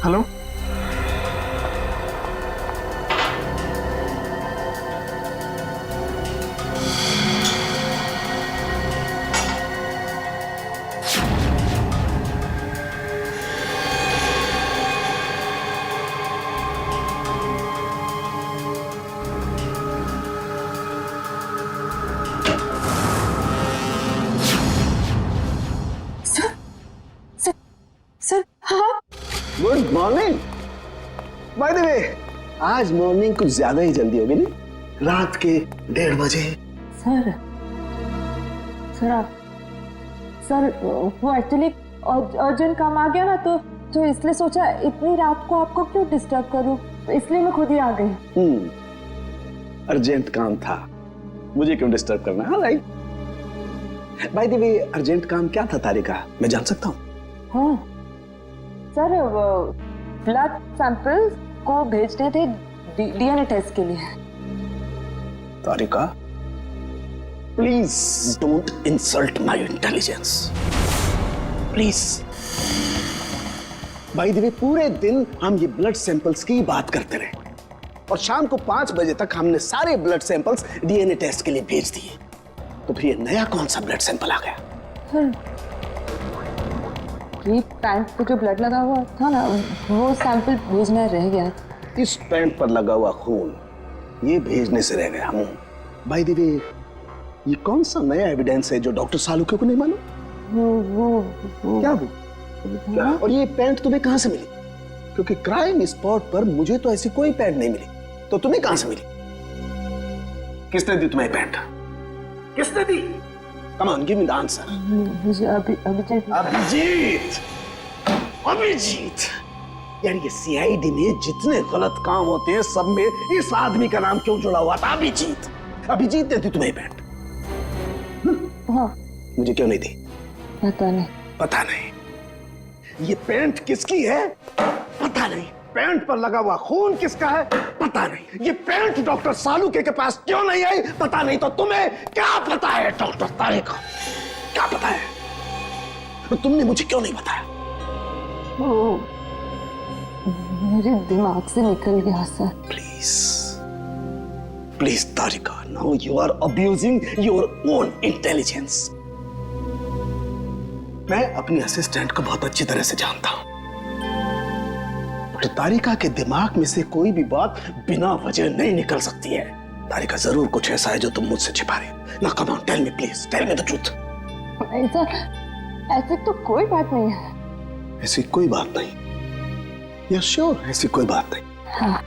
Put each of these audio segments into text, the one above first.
Hello, sir हाँ। Good morning. Bye the वे, आज morning कुछ ज्यादा ही जल्दी हो गई नहीं? रात के 1:30 बजे। सर सर वो एक्चुअली अर्जेंट काम आ गया ना, तो इसलिए सोचा इतनी रात को आपको क्यों डिस्टर्ब करूं, तो इसलिए मैं खुद ही आ गई। अर्जेंट काम था, मुझे क्यों डिस्टर्ब करना है? Right. Bye the way, urgent काम क्या था तारिका, मैं जान सकता हूँ? हाँ सर, ब्लड सैंपल्स को भेजने थे डीएनए टेस्ट के लिए। Tarika, please don't insult my intelligence, please. By the way, पूरे दिन हम ये ब्लड सैंपल्स की बात करते रहे और शाम को 5 बजे तक हमने सारे ब्लड सैंपल्स डीएनए टेस्ट के लिए भेज दिए। तो फिर ये नया कौन सा ब्लड सैंपल आ गया? ये पैंट पे जो ब्लड लगा हुआ था ना, वो सैंपल भेजना रह गया। इस पैंट पर लगा हुआ खून ये भेजने से रह गया हूं। बाय द वे, ये कौन सा नया एविडेंस है जो डॉक्टर सालुके को नहीं मालूम? वो क्या क्या? और ये पैंट तुम्हें कहां से मिली? क्योंकि क्राइम स्पॉट पर मुझे तो ऐसी कोई पैंट नहीं मिली, तो तुम्हें कहां से मिली? किसने दी तुम्हें पैंट? किसने दी? Come on, give me the answer. मुझे अभिजीत यार, ये सीआईडी में जितने गलत काम होते हैं सब में इस आदमी का नाम क्यों जुड़ा हुआ था? अभिजीत ने दी तुम्हें पैंट? हाँ। मुझे क्यों नहीं दी? पता नहीं। ये पैंट किसकी है? पता नहीं। पैंट पर लगा हुआ खून किसका है? पता नहीं। ये पैंट डॉक्टर सालुके के पास क्यों नहीं आई? पता नहीं। तो तुम्हें क्या पता है डॉक्टर तारिका? क्या पता है? तो तुमने मुझे क्यों नहीं बताया? वो मेरे दिमाग से निकल गया sir. Please Tarika, now you are abusing your own intelligence. मैं अपनी असिस्टेंट को बहुत अच्छी तरह से जानता हूं। तारिका के दिमाग में से कोई भी बात बिना वजह नहीं निकल सकती है। तारिका, जरूर कुछ ऐसा है जो तुम मुझसे छिपा रहे हो। ना, come on, tell me please, tell me the truth. ऐसी तो कोई बात नहीं है। ऐसी कोई बात नहीं? You sure? ऐसी कोई बात नहीं? हाँ।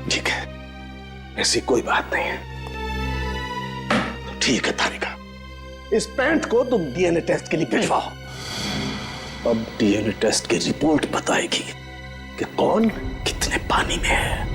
ठीक है, ऐसी कोई बात नहीं है तो ठीक है तारिका, इस पैंट को तुम डीएनए टेस्ट के लिए भिजवाओ। अब डीएनए टेस्ट की रिपोर्ट बताएगी कि कौन कितने पानी में है।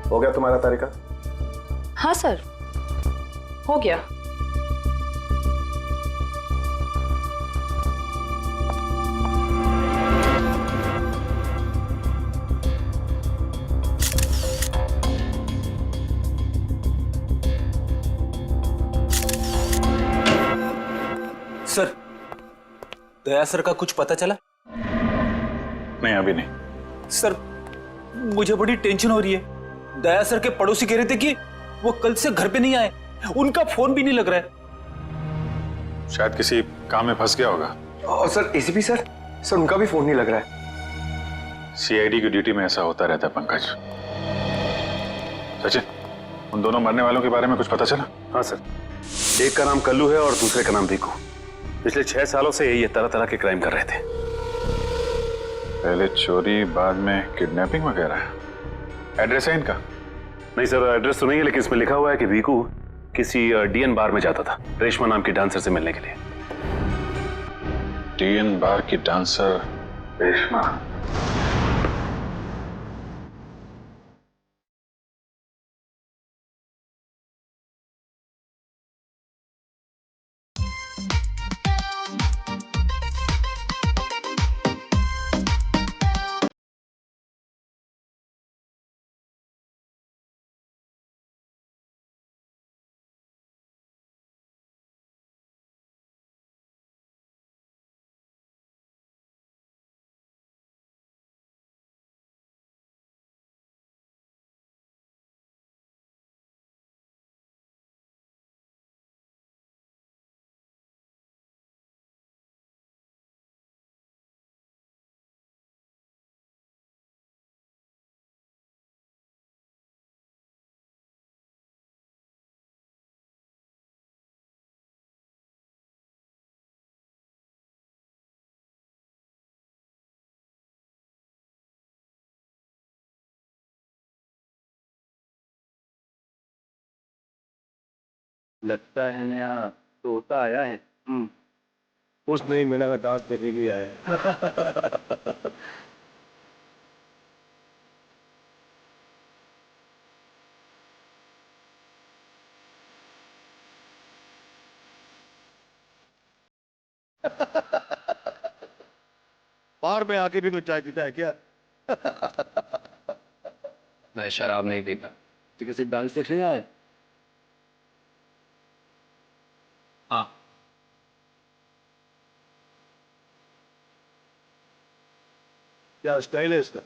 हो गया तुम्हारा तारिका? हाँ सर, हो गया। सर, दया सर का कुछ पता चला? नहीं, अभी नहीं। सर, मुझे बड़ी टेंशन हो रही है। दया सर के पड़ोसी कह रहे थे कि वो कल से घर पे नहीं आए, उनका फोन भी नहीं लग रहा है। शायद किसी काम में फंस गया होगा। और सर एसीपी सर उनका भी फोन नहीं लग रहा है। सीआईडी की ड्यूटी में ऐसा होता रहता है पंकज। सचिन, उन दोनों मरने वालों के बारे में कुछ पता चला? हाँ सर, एक का नाम कल्लू है और दूसरे का नाम भीकू। पिछले 6 सालों से ये तरह तरह के क्राइम कर रहे थे। पहले चोरी, बाद में किडनैपिंग वगैरह। एड्रेस है इनका? नहीं सर, एड्रेस तो नहीं है, लेकिन इसमें लिखा हुआ है कि भीकू किसी डीएन बार में जाता था रेशमा नाम की डांसर से मिलने के लिए। डीएन बार की डांसर रेशमा। लगता है नया तोता आया है। उसने मेरा डांस देखने के लिए आया। बाहर में आके भी कुछ चाय पीता है क्या? मैं शराब नहीं पीता। तो किसी डांस देखने आया? हाँ। क्या स्टाइल है इसका?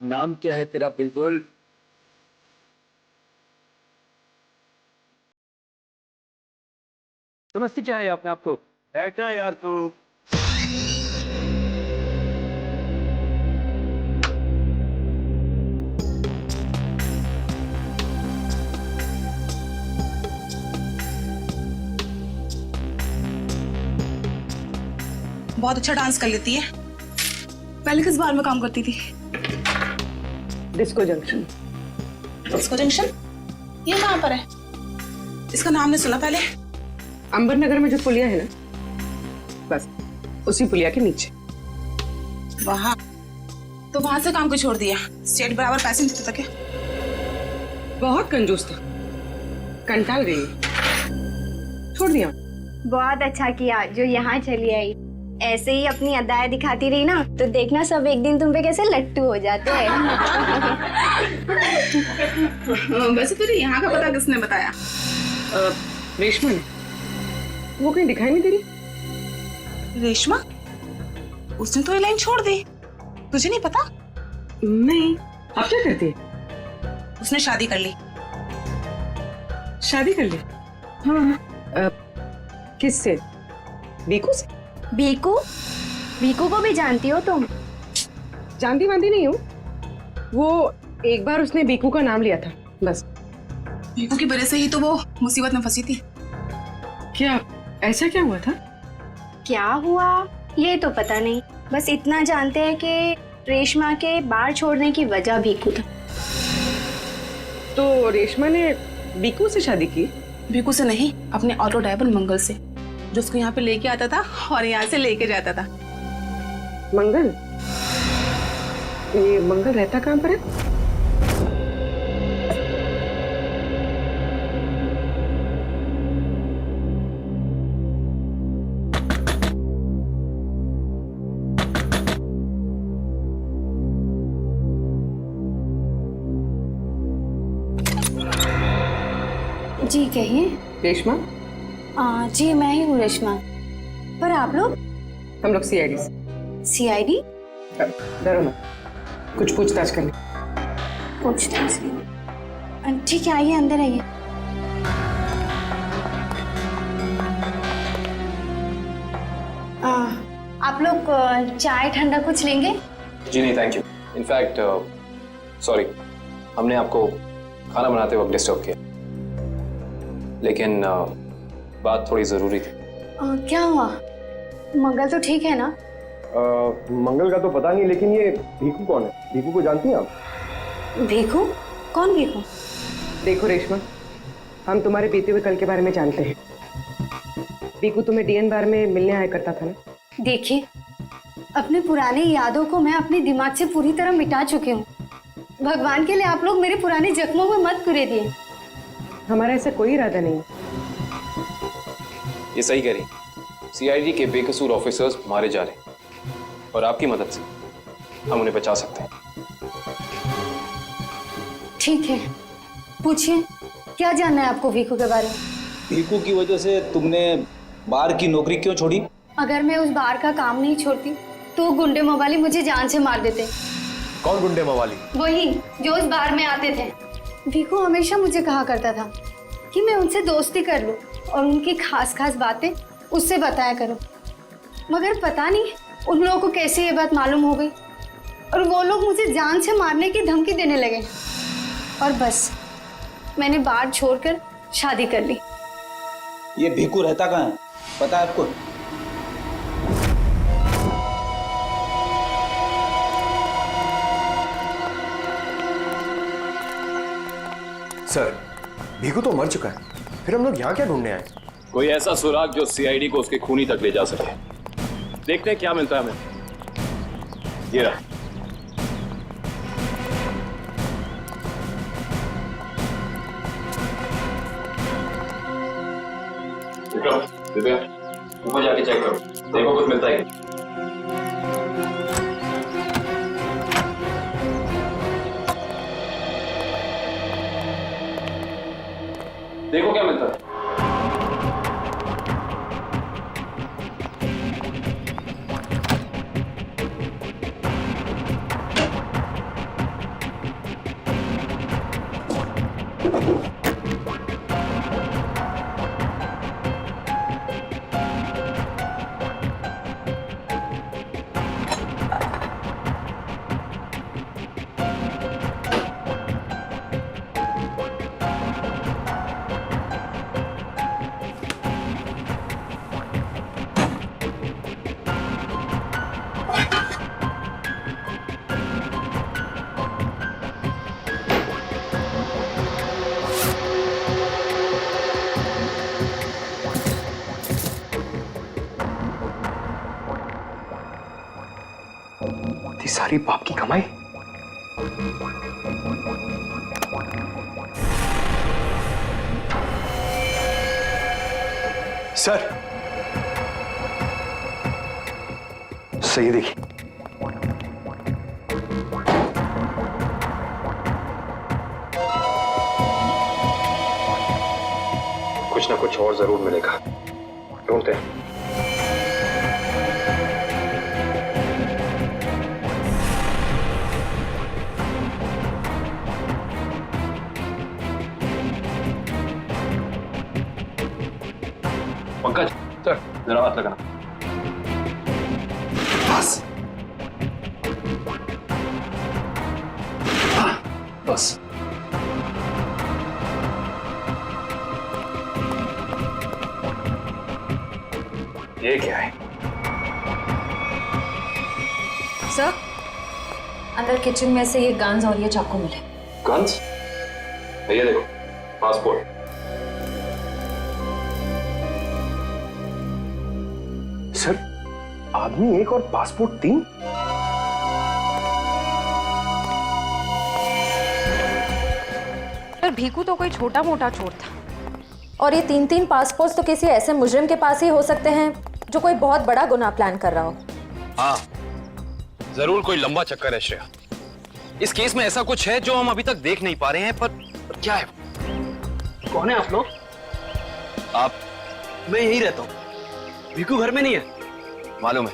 नाम क्या है तेरा? बिल्कुल समझती चाहिए अपने आप को। ऐसा यार तू बहुत अच्छा डांस कर लेती है। पहले किस बार में काम करती थी? Disco junction. डिस्को जंक्शन ये कहाँ पर है? इसका नाम नहीं सुना पहले। अंबर नगर में जो पुलिया है ना, बस उसी पुलिया के नीचे। वहाँ तो वहां से काम को छोड़ दिया। स्टेट बराबर पैसे नहीं देता क्या? बहुत कंजूस था, कंटाल गई, छोड़ दिया। बहुत अच्छा किया जो यहाँ चली आई। ऐसे ही अपनी अदाएं दिखाती रही ना तो देखना सब एक दिन तुम पे कैसे लट्टू हो जाते हैं। वैसे फिर यहाँ का पता किसने बताया? रेशमा ने। वो कहीं दिखाई नहीं दे रही। रेशमा? उसने तो ये लाइन छोड़ दी। तुझे नहीं पता? नहीं। अब क्या करती है? उसने शादी कर ली। शादी कर ली? हाँ। किससे? बीकू से? भीकू? भीकू को भी जानती हो तुम? जानती वांती नहीं हूँ। वो एक बार उसने बीकू का नाम लिया था, बस। भीकू की वजह से ही तो वो मुसीबत में फंसी थी। क्या ऐसा क्या हुआ था? क्या हुआ ये तो पता नहीं, बस इतना जानते हैं कि रेशमा के बार छोड़ने की वजह भीकू था। तो रेशमा ने बीकू से शादी की? भीकू से नहीं, अपने ऑटो ड्राइवर मंगल से, जो उसको यहाँ पे लेके आता था और यहाँ से लेके जाता था। मंगल? ये मंगल रहता कहाँ पर है? जी कहिए। रेशमा? जी मैं ही हूँ रेशमा। पर आप लोग? हम लोग सीआईडी से। सीआईडी? डरो मत, कुछ पूछताछ करनी। पूछताछ ठीक है, आइए अंदर आइए। आप लोग चाय ठंडा कुछ लेंगे? जी नहीं, थैंक यू। इनफैक्ट सॉरी, हमने आपको खाना बनाते वक्त डिस्टर्ब किया, लेकिन बात थोड़ी ज़रूरी थी। क्या हुआ? मंगल तो ठीक है ना? मंगल का तो पता नहीं, लेकिन ये भीखू कौन है? भीखू को जानती हैं आप? भीखू? कौन भीखू? देखो रेशमा, हम तुम्हारे बीते हुए कल के बारे में जानते हैं। भीखू तुम्हें डीएन बार में मिलने आया करता था ना? देखिए, अपने पुराने यादों को मैं अपने दिमाग से पूरी तरह मिटा चुकी हूँ। भगवान के लिए आप लोग मेरे पुराने जख्मों में मत कुरेदिए। हमारा ऐसा कोई इरादा नहीं। ये सही कह रही, सीआईडी के बेकसूर ऑफिसर्स मारे जा रहे हैं और आपकी मदद से हम उन्हें बचा सकते हैं। ठीक है, पूछिए, क्या जानना है आपको भीखू के बारे में? भीखू की वजह से तुमने बार की नौकरी क्यों छोड़ी? अगर मैं उस बार का काम नहीं छोड़ती तो गुंडे मवाली मुझे जान से मार देते। कौन गुंडे मवाली? वही जो उस बार में आते थे। भीखू हमेशा मुझे कहा करता था कि मैं उनसे दोस्ती कर लूं और उनकी खास खास बातें उससे बताया करूं, मगर पता नहीं उन लोगों को कैसे ये बात मालूम हो गई और वो लोग मुझे जान से मारने की धमकी देने लगे और बस मैंने बार छोड़कर शादी कर ली। ये भीखू रहता कहाँ है, पता है आपको? सर, भीखू तो मर चुका है, फिर हम लोग यहाँ क्या ढूंढने आए? कोई ऐसा सुराग जो सीआईडी को उसके खूनी तक ले जा सके। देखते हैं क्या मिलता है हमें। ये रहा। दिव्या, ऊपर जाके चेक करो, देखो कुछ मिलता है क्या। देखो क्या मिलता है। सारी बाप की कमाई। सर, सही देखिए। कुछ ना कुछ और जरूर मिलेगा, ढूंढते हैं। पंकज सर, जरा हाथ लगाना। बस बस। ये क्या है? सर, अंदर किचन में से ये गन्स और ये चाकू मिले। गन्स? ये देखो, पासपोर्ट। सर, आदमी एक और पासपोर्ट 3? पर भीखू तो कोई छोटा मोटा चोर था, और ये 3-3 पासपोर्ट तो किसी ऐसे मुजरिम के पास ही हो सकते हैं जो कोई बहुत बड़ा गुनाह प्लान कर रहा हो। हाँ, जरूर कोई लंबा चक्कर है श्रेया। इस केस में ऐसा कुछ है जो हम अभी तक देख नहीं पा रहे हैं, पर क्या है? कौन है आप लोग? आप? मैं यहीं रहता हूँ। भीखू घर में नहीं है। मालूम है,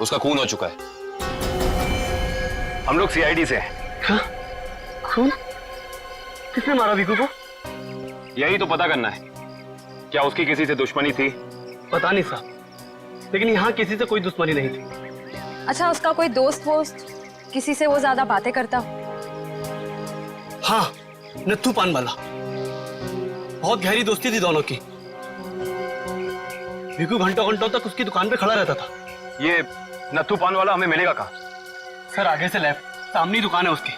उसका खून हो चुका है। हम लोग सीआईडी से हैं। हाँ? खून? किसने मारा वीकू को? यही तो पता करना है, क्या उसकी किसी से दुश्मनी थी? पता नहीं साहब, लेकिन यहाँ किसी से कोई दुश्मनी नहीं थी। अच्छा, उसका कोई दोस्त वोस्त, किसी से वो ज्यादा बातें करता हो? हाँ, नत्थू पान वाला। बहुत गहरी दोस्ती थी दोनों की। वीकू घंटों घंटों तक उसकी दुकान पे खड़ा रहता था। ये नत्थू पान वाला हमें मिलेगा कहाँ? सर आगे से लेफ्ट, सामने ही दुकान है उसकी।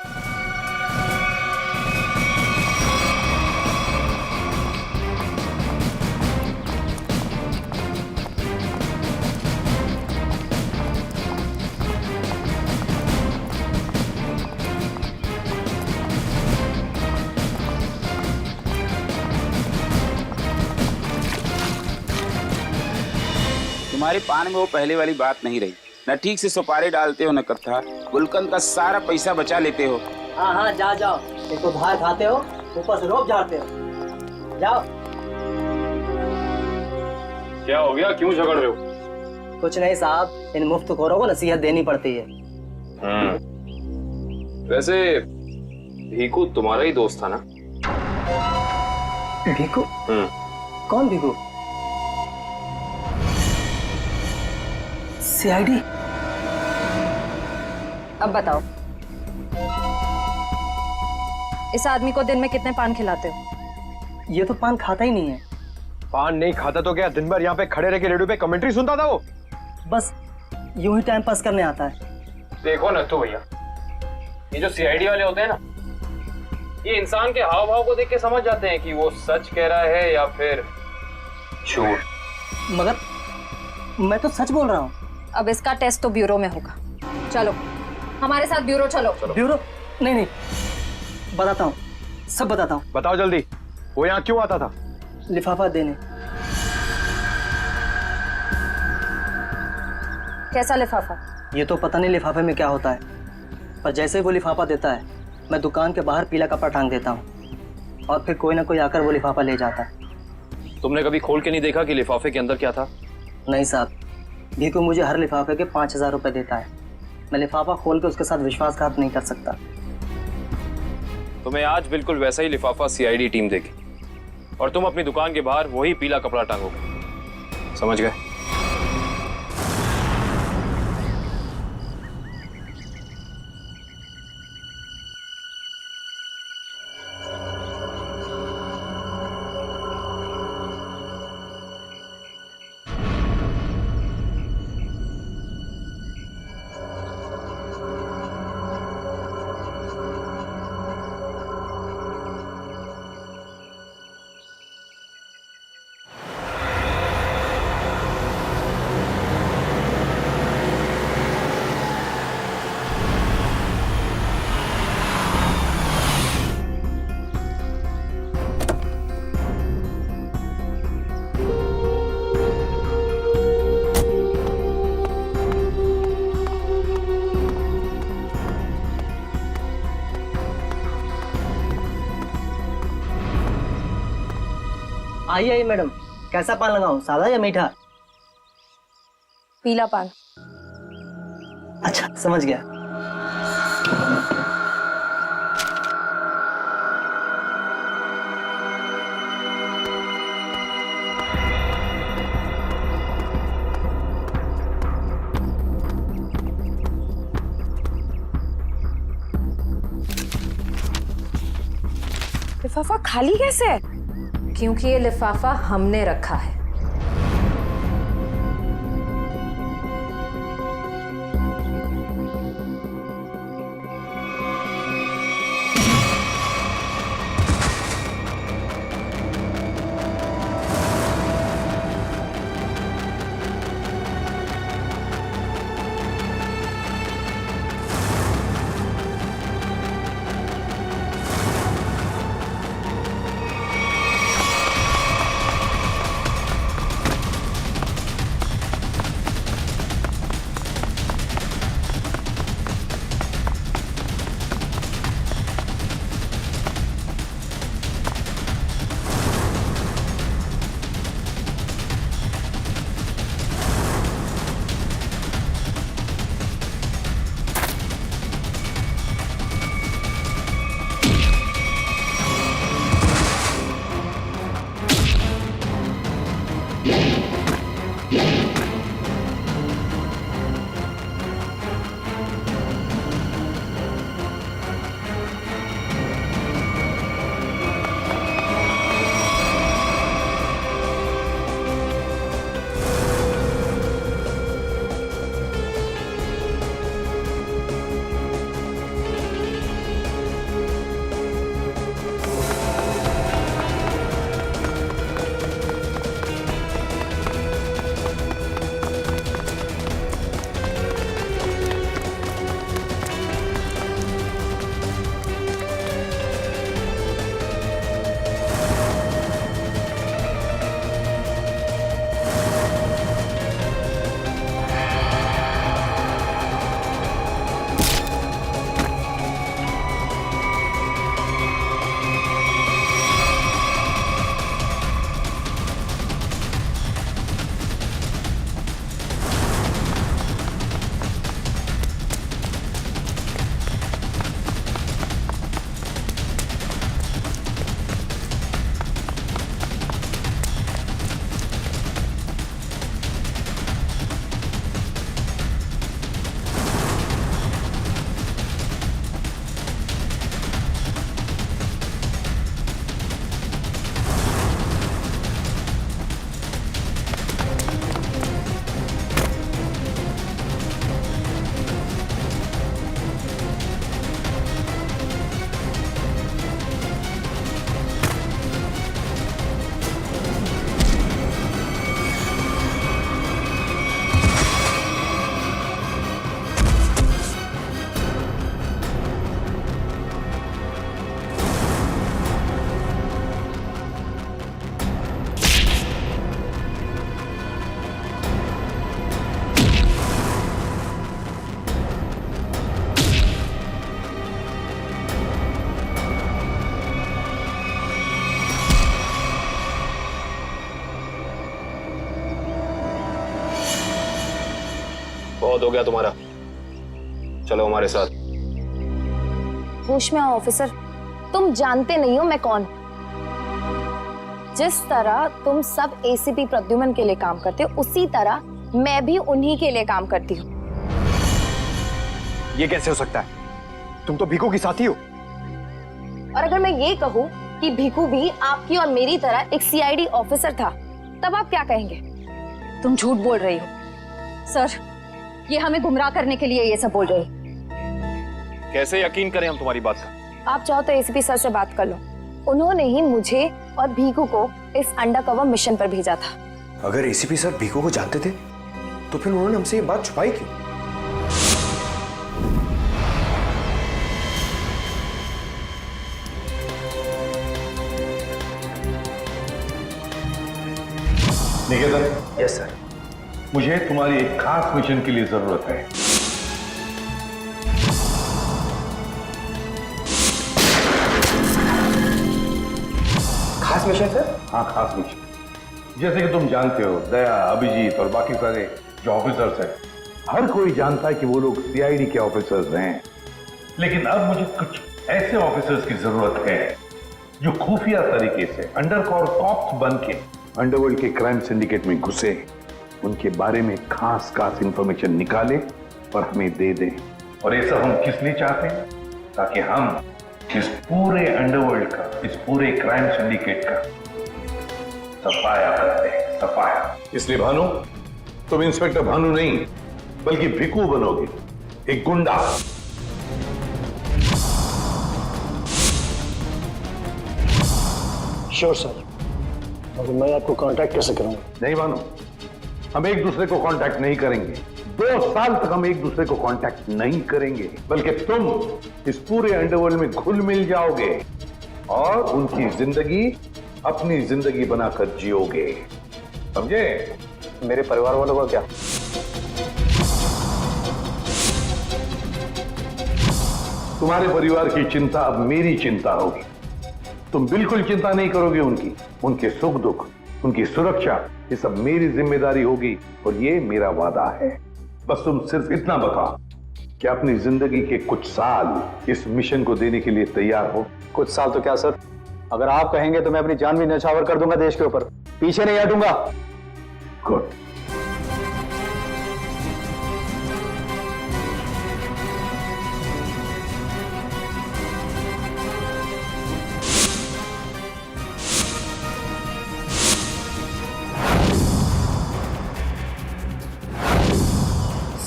तुम्हारे पान में वो पहले वाली बात नहीं रही। न ठीक से सुपारी डालते हो न कत्था। गुलकंद का सारा पैसा बचा लेते हो। हाँ हाँ, जाओ। एक तो धार खाते हो, ऊपर से रोब झाड़ते हो। जाओ। क्या हो गया, क्यों झगड़ रहे हो? कुछ नहीं साहब, इन मुफ्तखोरों को नसीहत देनी पड़ती है। वैसे भीकू तुम्हारा ही दोस्त था ना? भीकू? कौन भीकू? सीआईडी? अब बताओ, इस आदमी को दिन में कितने पान खिलाते हो? ये तो पान खाता ही नहीं है। पान नहीं खाता तो क्या दिन भर यहाँ पे खड़े रह के रेडियो पे कमेंट्री सुनता था वो? बस यूं ही टाइम पास करने आता है। देखो नत्थू भैया, ये जो सीआईडी वाले होते हैं ना, ये इंसान के हाव भाव को देख के समझ जाते हैं कि वो सच कह रहा है या फिर झूठ। मगर मैं तो सच बोल रहा हूँ। अब इसका टेस्ट तो ब्यूरो में होगा। चलो हमारे साथ ब्यूरो चलो। ब्यूरो? नहीं, बताता हूँ, सब बताता हूँ। बताओ जल्दी, वो यहाँ क्यों आता था? लिफाफा देने। कैसा लिफाफा? ये तो पता नहीं लिफाफे में क्या होता है, पर जैसे ही वो लिफाफा देता है, मैं दुकान के बाहर पीला कपड़ा टांग देता हूँ और फिर कोई ना कोई आकर वो लिफाफा ले जाता है। तुमने कभी खोल के नहीं देखा कि लिफाफे के अंदर क्या था? नहीं साहब, भीकू मुझे हर लिफाफे के 5000 रुपए देता है। मैं लिफाफा खोल के उसके साथ विश्वासघात नहीं कर सकता। तुम्हें आज बिल्कुल वैसा ही लिफाफा सीआईडी टीम देगी और तुम अपनी दुकान के बाहर वही पीला कपड़ा टांगोगे। समझ गए? आइए मैडम, कैसा पान लगाऊं, सादा या मीठा? पीला पान। अच्छा, समझ गया। लिफाफा खाली कैसे है? क्योंकि ये लिफाफा हमने रखा है। बहुत हो गया तुम्हारा, चलो हमारे साथ। होश में आओ ऑफिसर, तुम जानते नहीं हो मैं कौन। जिस तरह तुम सब एसीपी प्रद्युमन के लिए काम करते हो, उसी तरह मैं भी उन्हीं के लिए काम करती हूँ। ये कैसे हो सकता है? तुम तो भीखू की साथी हो। और अगर मैं ये कहूँ कि भीखू भी आपकी और मेरी तरह एक सीआईडी ऑफिसर था, तब आप क्या कहेंगे? तुम झूठ बोल रही हो सर, ये हमें गुमराह करने के लिए ये सब बोल रही। कैसे यकीन करें हम तुम्हारी बात का? आप चाहो तो एसीपी सर से बात कर लो, उन्होंने ही मुझे और भीखू को इस अंडरकवर मिशन पर भेजा था। अगर एसीपी सर भीखू को जानते थे तो फिर उन्होंने हमसे ये बात छुपाई क्यों? निकेतन। Yes sir. मुझे तुम्हारी एक खास मिशन के लिए जरूरत है। खास मिशन सर? हाँ, खास मिशन। जैसे कि तुम जानते हो, दया, अभिजीत और बाकी सारे जो ऑफिसर्स हैं, हर कोई जानता है कि वो लोग सीआईडी के ऑफिसर्स हैं। लेकिन अब मुझे कुछ ऐसे ऑफिसर्स की जरूरत है जो खुफिया तरीके से अंडरकवर कॉप्स बन के अंडरवर्ल्ड के क्राइम सिंडिकेट में घुसे, उनके बारे में खास इंफॉर्मेशन निकाले और हमें दे दे। और ये सब हम किस लिए चाहते हैं? ताकि हम इस पूरे अंडरवर्ल्ड का, इस पूरे क्राइम सिंडिकेट का सफाया करते हैं, सफाया। इसलिए भानु, तुम इंस्पेक्टर भानु नहीं बल्कि भिकू बनोगे, एक गुंडा। Sure sir. और मैं आपको कांटेक्ट कैसे करूंगा? नहीं भानु, हम एक दूसरे को कांटेक्ट नहीं करेंगे। 2 साल तक हम एक दूसरे को कांटेक्ट नहीं करेंगे, बल्कि तुम इस पूरे अंडरवर्ल्ड में घुल मिल जाओगे और उनकी जिंदगी अपनी जिंदगी बनाकर जियोगे, समझे? मेरे परिवार वालों का क्या? तुम्हारे परिवार की चिंता अब मेरी चिंता होगी। तुम बिल्कुल चिंता नहीं करोगे उनकी, उनके सुख दुख, उनकी सुरक्षा, ये सब मेरी जिम्मेदारी होगी और ये मेरा वादा है। बस तुम सिर्फ इतना बताओ कि अपनी जिंदगी के कुछ साल इस मिशन को देने के लिए तैयार हो। कुछ साल तो क्या सर, अगर आप कहेंगे तो मैं अपनी जान भी न्यौछावर कर दूंगा देश के ऊपर, पीछे नहीं हटूंगा। गुड।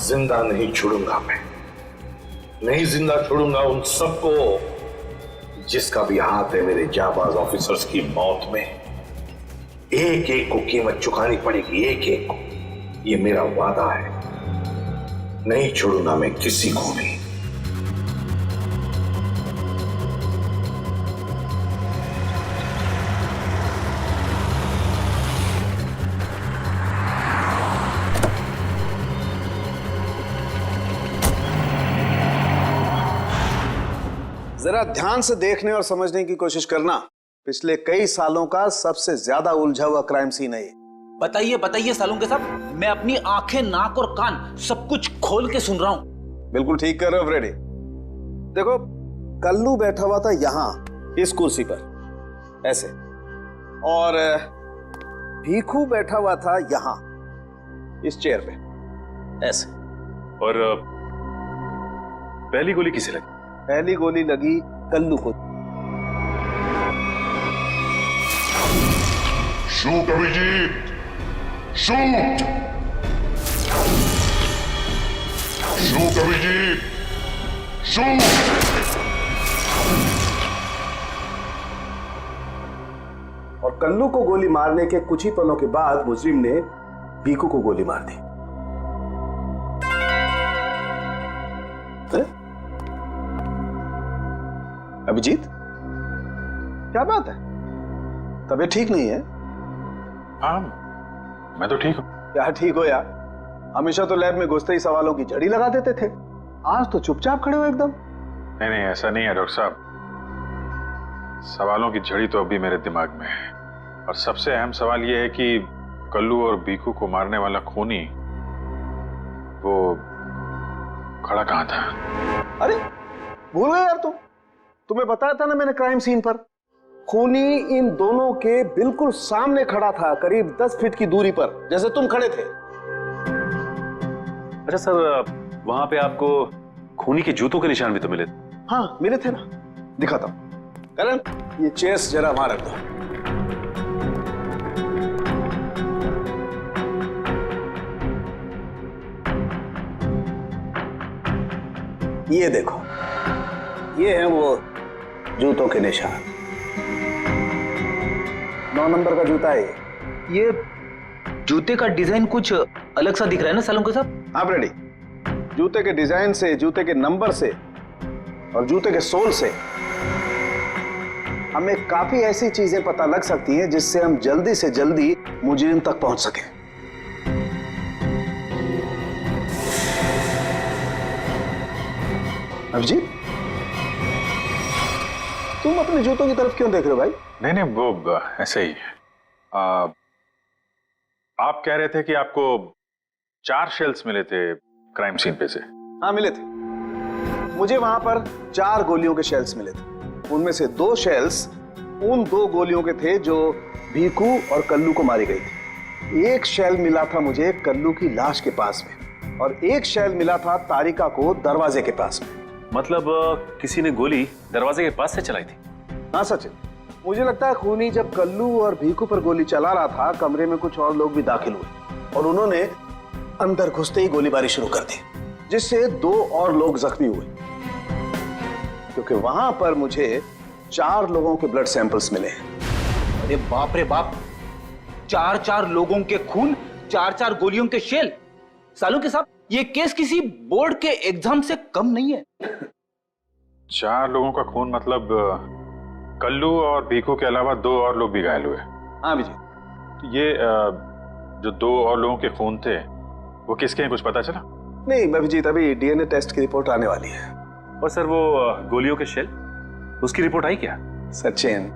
जिंदा नहीं छोड़ूंगा मैं, नहीं जिंदा छोड़ूंगा उन सबको जिसका भी हाथ है मेरे जाबाज ऑफिसर्स की मौत में। एक एक को कीमत चुकानी पड़ेगी, एक एक को। ये मेरा वादा है, नहीं छोड़ूंगा मैं किसी को भी। जरा ध्यान से देखने और समझने की कोशिश करना। पिछले कई सालों का सबसे ज्यादा उलझा हुआ क्राइम सीन है ये। बताइए बताइए सालों के साहब, मैं अपनी आंखें, नाक और कान सब कुछ खोल के सुन रहा हूं। बिल्कुल ठीक कर रहे हो फ्रेडी। देखो, कल्लू बैठा हुआ था यहां इस कुर्सी पर ऐसे, और भीखू बैठा हुआ था यहां इस चेयर पे ऐसे। और पहली गोली किसे लगी? पहली गोली लगी कल्लू को। Shoot Abhijeet, shoot! Shoot Abhijeet, shoot! और कल्लू को गोली मारने के कुछ ही पलों के बाद मुजरिम ने भीखू को गोली मार दी। अभिजीत, क्या बात है? तबीयत ठीक नहीं है? हाँ, मैं तो ठीक हूं। क्या ठीक हो यार? हमेशा तो लैब में घुसते ही सवालों की झड़ी लगा देते थे, आज तो चुपचाप खड़े हो एकदम। नहीं नहीं, ऐसा नहीं है डॉक्टर साहब। सवालों की झड़ी तो अभी मेरे दिमाग में है, और सबसे अहम सवाल यह है कि कल्लू और भीखू को मारने वाला खूनी वो खड़ा कहाँ था? अरे भूल गए यार तुम। तुम्हें बताया था ना मैंने क्राइम सीन पर। खूनी इन दोनों के बिल्कुल सामने खड़ा था, करीब 10 फीट की दूरी पर, जैसे तुम खड़े थे। अच्छा सर, वहां पे आपको खूनी के जूतों के निशान भी तो मिले थे? हाँ मिले थे ना, दिखाता हूं। करण, ये चेस जरा वहां रख दो। ये देखो, ये है वो जूतों के निशान। 9 नंबर का जूता है ये जूते का डिजाइन कुछ अलग सा दिख रहा है ना सालुंके साहब? आप रेडी? जूते के डिजाइन से, जूते के नंबर से और जूते के सोल से हमें काफी ऐसी चीजें पता लग सकती हैं जिससे हम जल्दी से जल्दी मुजरिम तक पहुंच सकें। अभिजीत, तुम अपने जूतों की तरफ क्यों देख रहे हो भाई? नहीं वो ऐसे ही। आप कह रहे थे कि आपको 4 शेल्स मिले थे क्राइम सीन पे से? हाँ मिले थे। मुझे वहां पर 4 गोलियों के शेल्स मिले थे। उनमें से 2 शेल्स उन 2 गोलियों के थे जो भीखू और कल्लू को मारी गई थी। एक शेल मिला था मुझे कल्लू की लाश के पास में और एक शेल मिला था तारिका को दरवाजे के पास में। मतलब किसी ने गोली दरवाजे के पास से चलाई थी? हाँ सचिन, मुझे लगता है खूनी जब कल्लू और भीखू पर गोली चला रहा था, कमरे में कुछ और लोग भी दाखिल हुए और उन्होंने अंदर घुसते ही गोलीबारी शुरू कर दी, जिससे 2 और लोग जख्मी हुए। क्योंकि वहां पर मुझे 4 लोगों के ब्लड सैंपल्स मिले। अरे बाप रे बाप, 4 लोगों के खून, 4 गोलियों के शेल। सालुंके साहब, ये केस किसी बोर्ड के एग्जाम से कम नहीं है। 4 लोगों का खून मतलब कल्लू और भीखू के अलावा 2 और लोग भी घायल हुए? हाँ विजय। तो ये जो 2 और लोगों के खून थे वो किसके हैं, कुछ पता चला? नहीं अभिजीत, अभी डीएनए टेस्ट की रिपोर्ट आने वाली है। और सर वो गोलियों के शेल, उसकी रिपोर्ट आई क्या? सचिन,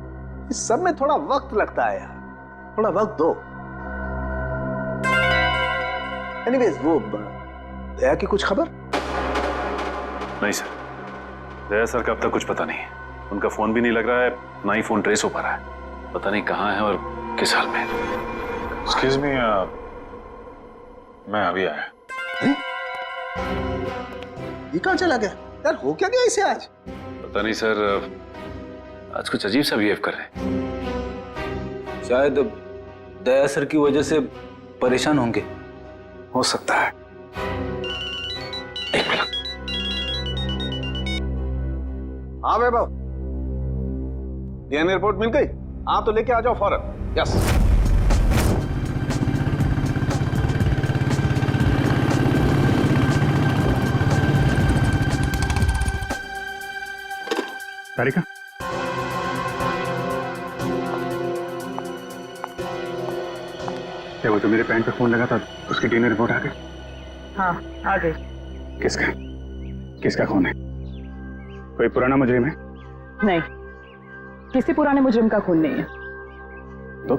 इस सब में थोड़ा वक्त लगता है यार, थोड़ा वक्त दो। एनीवेज, वो दया की कुछ खबर? नहीं सर, दया सर का अब तक कुछ पता नहीं। उनका फोन भी नहीं लग रहा है, ना ही फोन ट्रेस हो पा रहा है। पता नहीं कहाँ है और किस हाल में। एक्सक्यूज मी, मैं अभी आया। ये कहाँ चला गया यार? हो क्या गया इसे आज? पता नहीं सर, आज कुछ अजीब सा बिहेव कर रहे हैं। शायद दया सर की वजह से परेशान होंगे। हो सकता है। एक मिनट। हाँ वैभव, डीएनए रिपोर्ट मिल गई? हाँ तो लेके आ जाओ फौरन। यस। तारिका, क्या वो तो मेरे पैंट पे फोन लगा था, उसकी डीएनए रिपोर्ट आ गई? हाँ आ गई। किसका खून है? कोई पुराना मुजरिम है? नहीं, किसी पुराने मुजरिम का खून नहीं है। तो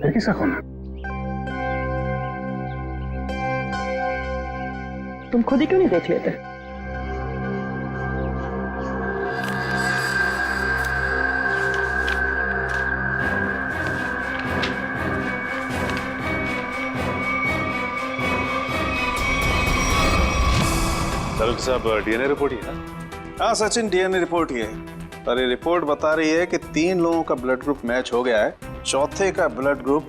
फिर किसका खून है? तुम खुद ही क्यों नहीं देख लेते? सालुंके साहब, डीएनए रिपोर्ट ही है ना? हाँ सचिन, डीएनए रिपोर्ट ही है। और ये रिपोर्ट बता रही है कि 3 लोगों का ब्लड ग्रुप मैच हो गया है, चौथे का ब्लड ग्रुप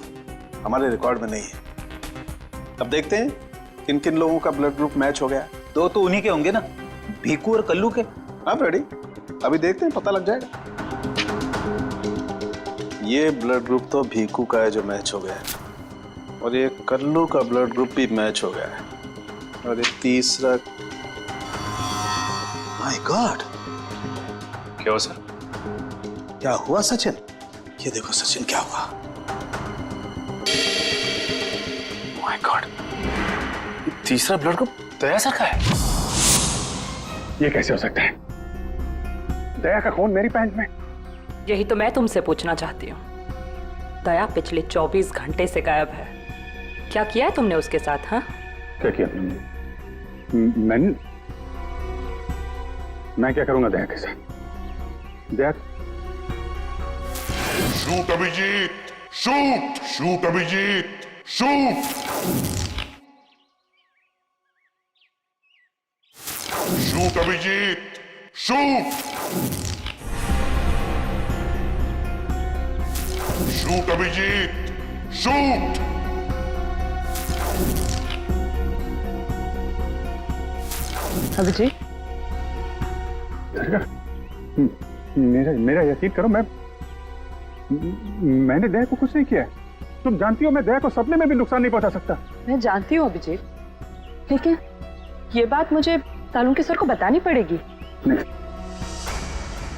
हमारे रिकॉर्ड में नहीं है। अब देखते हैं किन किन लोगों का ब्लड ग्रुप मैच हो गया है। 2 तो उन्हीं के होंगे ना, भीखू और कल्लू के। आप रेडी? अभी देखते हैं, पता लग जाएगा। ये ब्लड ग्रुप तो भीखू का है जो मैच हो गया है, और ये कल्लू का ब्लड ग्रुप भी मैच हो गया है, और ये तीसरा। माय गॉड, क्या हुआ सर? क्या हुआ सचिन? ये देखो सचिन, क्या हुआ? माय गॉड, तीसरा ब्लड ग्रुप दया सर का है। ये कैसे हो सकता है? दया का खून मेरी पैंट में? यही तो मैं तुमसे पूछना चाहती हूँ। दया पिछले 24 घंटे से गायब है। क्या किया है तुमने उसके साथ? हाँ, क्या किया तुमने? मैं क्या करूंगा दया के साथ? Daya shoot Abhijeet, shoot shoot Abhijeet, shoot shoot Abhijeet, shoot shoot Abhijeet, shoot Abhijeet, मेरा यकीन करो, मैंने दया को कुछ नहीं किया है। तुम जानती हो मैं दया को सपने में भी नुकसान नहीं पहुंचा सकता। मैं जानती हूँ अभिजीत, लेकिन ये बात मुझे सालुंके सर को बतानी पड़ेगी। नहीं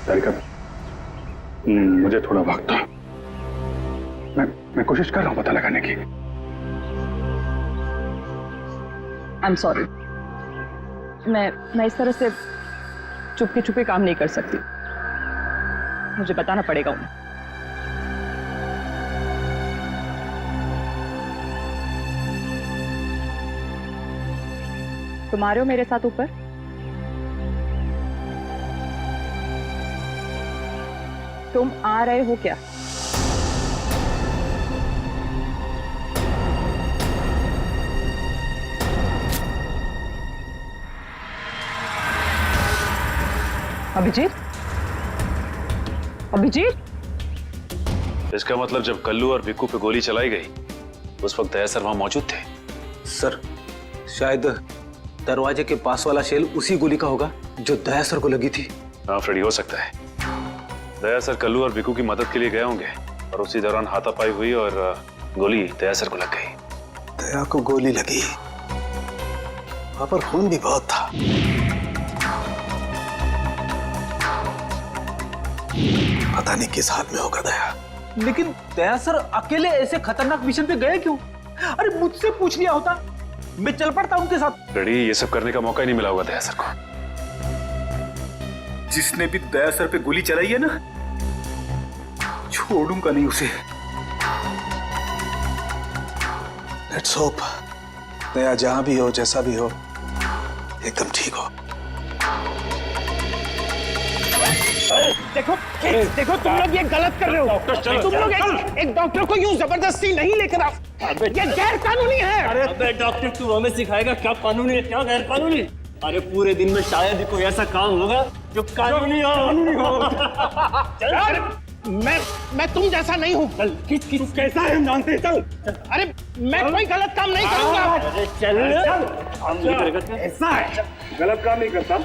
तारिका, मुझे थोड़ा वक्त दो। मैं कोशिश कर रहा हूं पता लगाने की। आई एम सॉरी, मैं इस तरह से चुपके चुपके काम नहीं कर सकती। मुझे बताना पड़ेगा उन्हें। तुम आ रहे हो मेरे साथ ऊपर? तुम आ रहे हो क्या? अभिजीत, अभिजीत, इसका मतलब जब कल्लू और भिक्कू पे गोली चलाई गई उस वक्त दया सर वहां मौजूद थे? सर शायद दरवाजे के पास वाला शेल उसी गोली का होगा जो दया सर को लगी थी। हाँ फ्रेडी, हो सकता है दया सर कल्लू और भिक्कू की मदद के लिए गए होंगे और उसी दौरान हाथापाई हुई और गोली दया सर को लग गई। दया को गोली लगी, वहां पर खून भी बहुत था। पता नहीं किस हाल में होगा दया। लेकिन दया सर अकेले ऐसे खतरनाक मिशन पे गए क्यों? अरे मुझसे पूछ लिया होता, मैं चल पड़ता उनके साथ। फ्रेडी, ये सब करने का मौका ही नहीं मिला होगा दया सर को। जिसने भी दया सर पे गोली चलाई है ना, छोड़ूंगा नहीं उसे। लेट्स होप दया जहां भी हो, जैसा भी हो, एकदम ठीक हो। देखो देखो, तुम लोग ये गलत कर रहे हो। तुम लोग एक डॉक्टर को यूं जबरदस्ती नहीं लेकर आओ, ये गैर कानूनी है। अबे डॉक्टर, तू हमें सिखाएगा क्या कानूनी है क्या गैर कानूनी? अरे पूरे दिन में शायद ही कोई ऐसा काम होगा जो कानूनी हो। मैं तुम जैसा नहीं हूँ। तू कैसा है हम जानते हैं। चल। अरे मैं कोई गलत काम नहीं करूंगा। अरे चल, ऐसा है, गलत काम नहीं करता।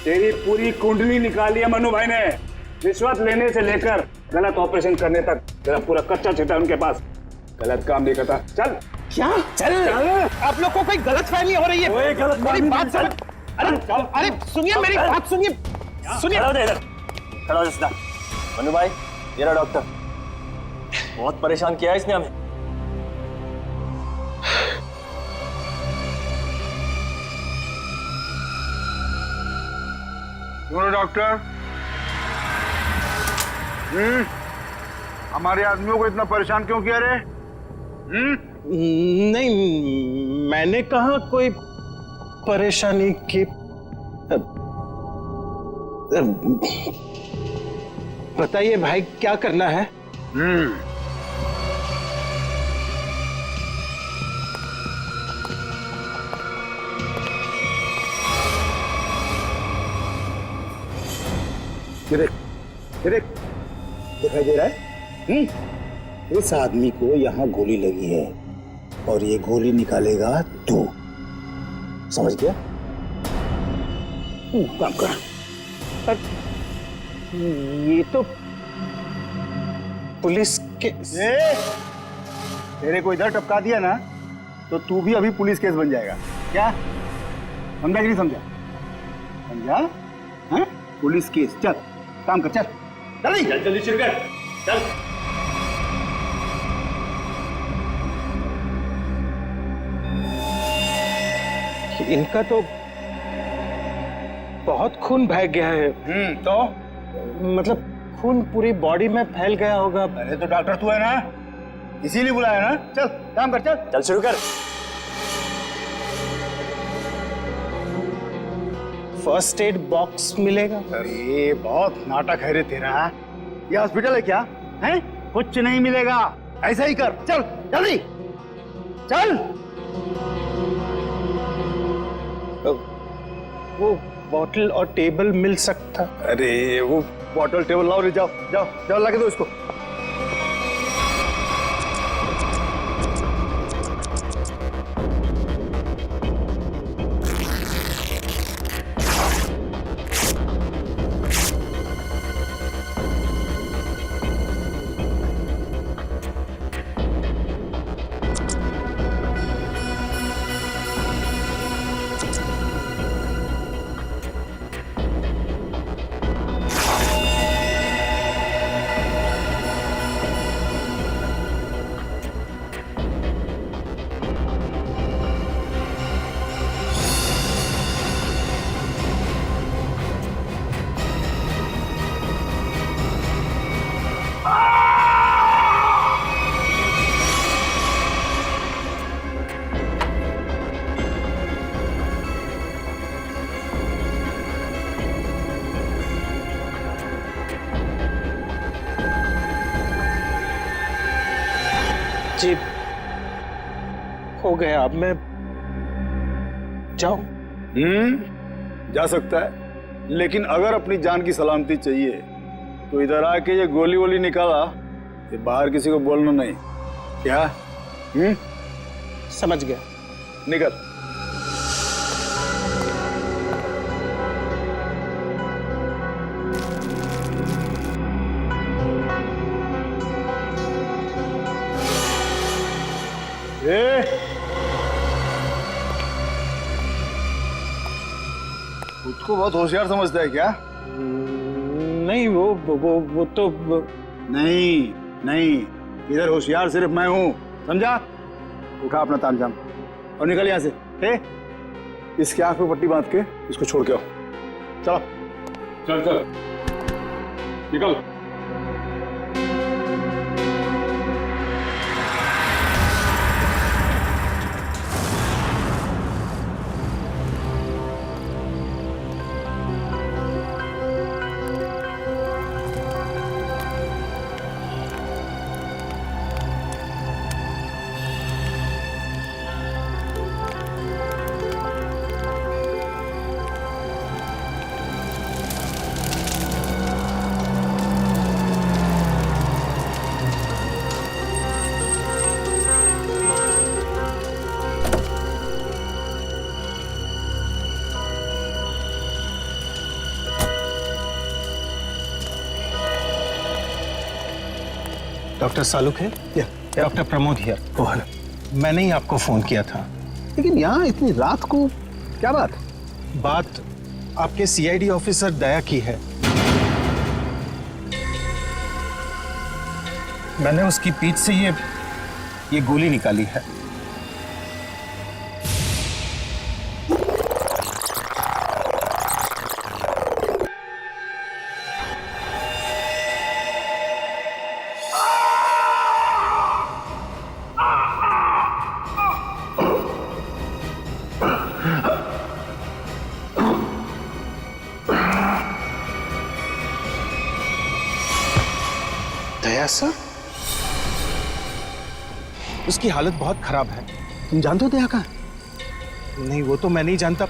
तेरी पूरी कुंडली निकाली है मनु भाई ने, रिश्वत लेने से लेकर गलत ऑपरेशन करने तक तेरा पूरा कच्चा चिट्ठा उनके पास। गलत काम नहीं करता। चल। क्या? चल। आप लोग को कोई गलत फहमी हो रही है। मेरी बात समझ। अरे सुनिए, मेरी बात सुनिए। खड़ा हो सीधा। मनु भाई, ये रहा डॉक्टर। बहुत परेशान किया है इसने हमें। डॉक्टर, हमारे आदमियों को इतना परेशान क्यों किया रे? नहीं, मैंने कहा कोई परेशानी की। बताइए भाई, क्या करना है? दिखाई दे रहा है? इस आदमी को यहाँ गोली लगी है और ये गोली निकालेगा तू, समझ गया? काम कर। ये तो पुलिस के तेरे को इधर टपका दिया ना तो तू भी अभी पुलिस केस बन जाएगा। क्या समझा कि नहीं समझा? समझा? हाँ? Police case. चल काम कर, चल जल्दी जल्दी शुरू कर। चल। इनका तो बहुत खून बह गया है। तो मतलब खून पूरी बॉडी में फैल गया होगा। अरे तो डॉक्टर तू है ना, इसीलिए बुलाया ना। चल काम कर, चल चल शुरू कर। फर्स्ट एड बॉक्स मिलेगा? अरे बहुत नाटक है रे तेरा। ये हॉस्पिटल है क्या? हैं? कुछ नहीं मिलेगा, ऐसा ही कर, चल जल्दी चल। वो बॉटल और टेबल मिल सकता? अरे वो बॉटल टेबल लाओ रे, जाओ जाओ जाओ, लगा दो इसको। जी हो गया, अब मैं जाऊं? जा सकता है, लेकिन अगर अपनी जान की सलामती चाहिए तो इधर आके ये गोली वोली निकाला, ये बाहर किसी को बोलना नहीं, क्या? समझ गया। निकल। खुद को बहुत होशियार समझता है क्या? नहीं, वो तो नहीं नहीं, इधर होशियार सिर्फ मैं हूं, समझा? उठा अपना तामझाम और निकल यहां से। इसके आंख पे पट्टी बांध के इसको छोड़ के आओ। चलो चल चल निकल। डॉक्टर सालुक है? Doctor Pramod here. मैंने ही आपको फोन किया था। लेकिन यहाँ इतनी रात को क्या बात? बात आपके सीआईडी ऑफिसर दया की है। मैंने उसकी पीठ से ये गोली निकाली है। दया सर, उसकी हालत बहुत खराब है। तुम जानते हो दया का? नहीं, वो तो मैं नहीं जानता।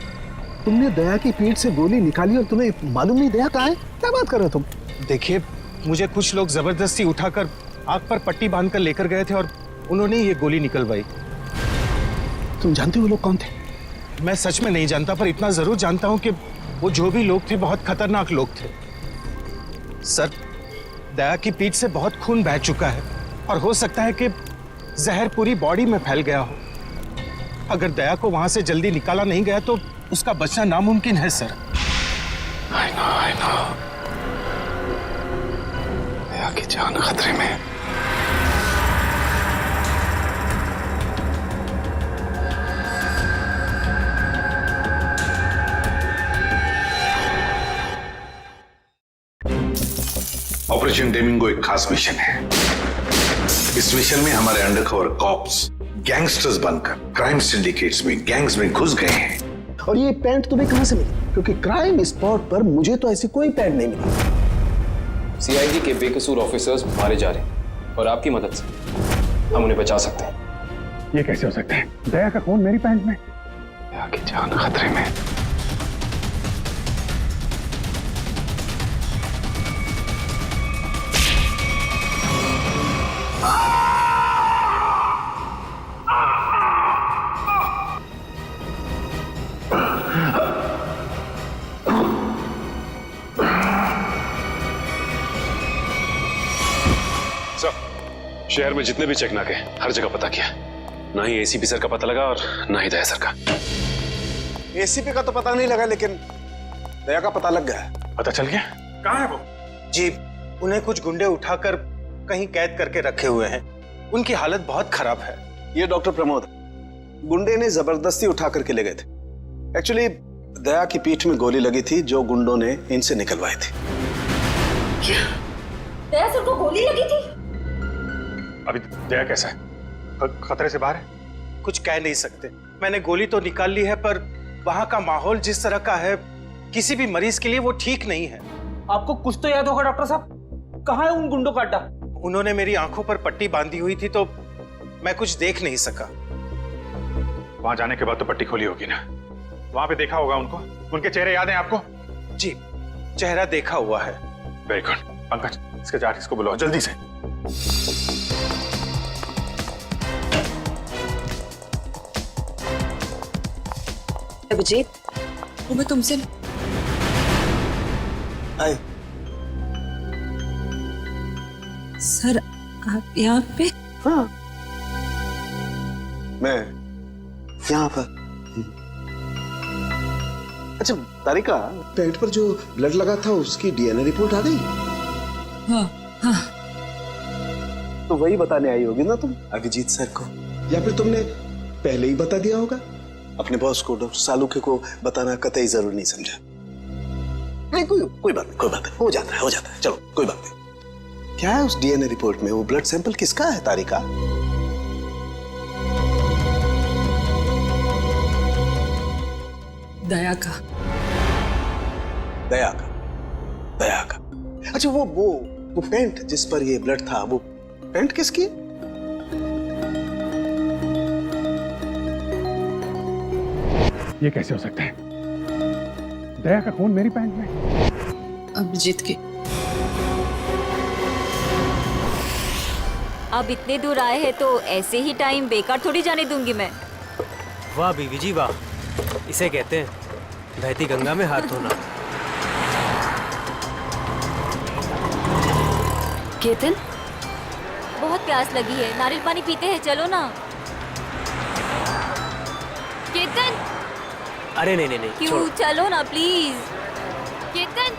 तुमने दया की पीठ से गोली निकाली और तुम्हें मालूम नहीं दया कहाँ है? क्या बात कर रहे हो तुम? देखिए, मुझे कुछ लोग जबरदस्ती उठाकर आग पर पट्टी बांधकर लेकर गए थे और उन्होंने ये गोली निकलवाई। तुम जानते हो वो लोग कौन थे? मैं सच में नहीं जानता, पर इतना जरूर जानता हूं कि वो जो भी लोग थे बहुत खतरनाक लोग थे। सर, दया की पीठ से बहुत खून बह चुका है और हो सकता है कि जहर पूरी बॉडी में फैल गया हो। अगर दया को वहां से जल्दी निकाला नहीं गया तो उसका बचना नामुमकिन है सर। I know। दया की जान खतरे में। ऑपरेशन डेमिंगो एक खास मिशन है। इस मिशन में हमारे अंडरकवर कॉप्स गैंगस्टर्स बनकर क्राइम सिंडिकेट्स में, गैंग्स में घुस गए हैं और ये पैंट तुम्हें कहां से मिली? क्योंकि क्राइम स्पॉट पर मुझे तो ऐसी कोई पैंट नहीं मिली। सीआईडी के बेकसूर ऑफिसर्स मारे जा रहे हैं और आपकी मदद से हम उन्हें बचा सकते हैं। ये कैसे हो सकता है? दया का खून मेरी पैंट में? दया की जान खतरे में। शहर में जितने भी चेक नाके हर जगह पता किया, ना ही एसीपी सर का पता लगा और ना ही दया सर का। एसीपी का तो पता नहीं लगा, लेकिन दया का पता लग गया। पता चल गया? कहाँ है वो? जी, उन्हें कुछ गुंडे उठाकर कहीं कैद करके रखे हुए हैं। उनकी हालत बहुत खराब है। ये डॉक्टर प्रमोद, गुंडे ने जबरदस्ती उठा करके ले गए थे। एक्चुअली दया की पीठ में गोली लगी थी जो गुंडों ने इनसे निकलवाई थी। दया सर को गोली लगी थी? अभी दया कैसा है? खतरे से बाहर है? कुछ कह नहीं सकते। मैंने गोली तो निकाल ली है, पर वहां का माहौल जिस तरह का है, किसी भी मरीज के लिए वो ठीक नहीं है। आपको कुछ तो याद होगा डॉक्टर साहब, कहाँ है उन गुंडों का अड्डा? उन्होंने मेरी आंखों पर पट्टी बांधी हुई थी तो मैं कुछ देख नहीं सका। वहां जाने के बाद तो पट्टी खोली होगी ना? वहां पे देखा होगा उनको? उनके चेहरे याद हैं आपको? जी, चेहरा देखा हुआ है। Very good. पंकज, इसके जाट को बुलाओ जल्दी से। अभिजीत, वो मैं तुमसे आए। सर, आप यहाँ पे? हाँ, मैं यहाँ पर। अच्छा तारिका, पेट पर जो ब्लड लगा था उसकी डीएनए रिपोर्ट आ गई? हाँ हाँ। तो वही बताने आई होगी ना तुम अभिजीत सर को, या फिर तुमने पहले ही बता दिया होगा? अपने बॉस को, डॉक्टर सालुके को बताना कतई जरूरी नहीं समझा? नहीं, कोई बात नहीं, कोई बात नहीं, हो जाता है, चलो कोई बात नहीं। क्या है उस डीएनए रिपोर्ट में? वो ब्लड सैंपल किसका है तारिका? दया का। दया का। अच्छा, वो पेंट जिस पर ये ब्लड था, वो पेंट किसकी? ये कैसे हो सकता है? दया का खून मेरी पैंट में? अभिजीत की। अब इतने दूर आए हैं तो ऐसे ही टाइम बेकार थोड़ी जाने दूंगी मैं। वाह बीवी जी वाह, इसे कहते हैं बहती गंगा में हाथ धोना। केतन, बहुत प्यास लगी है, नारियल पानी पीते हैं, चलो ना। केतन, अरे नहीं क्यों? छोड़ो। चलो ना प्लीज। केतन,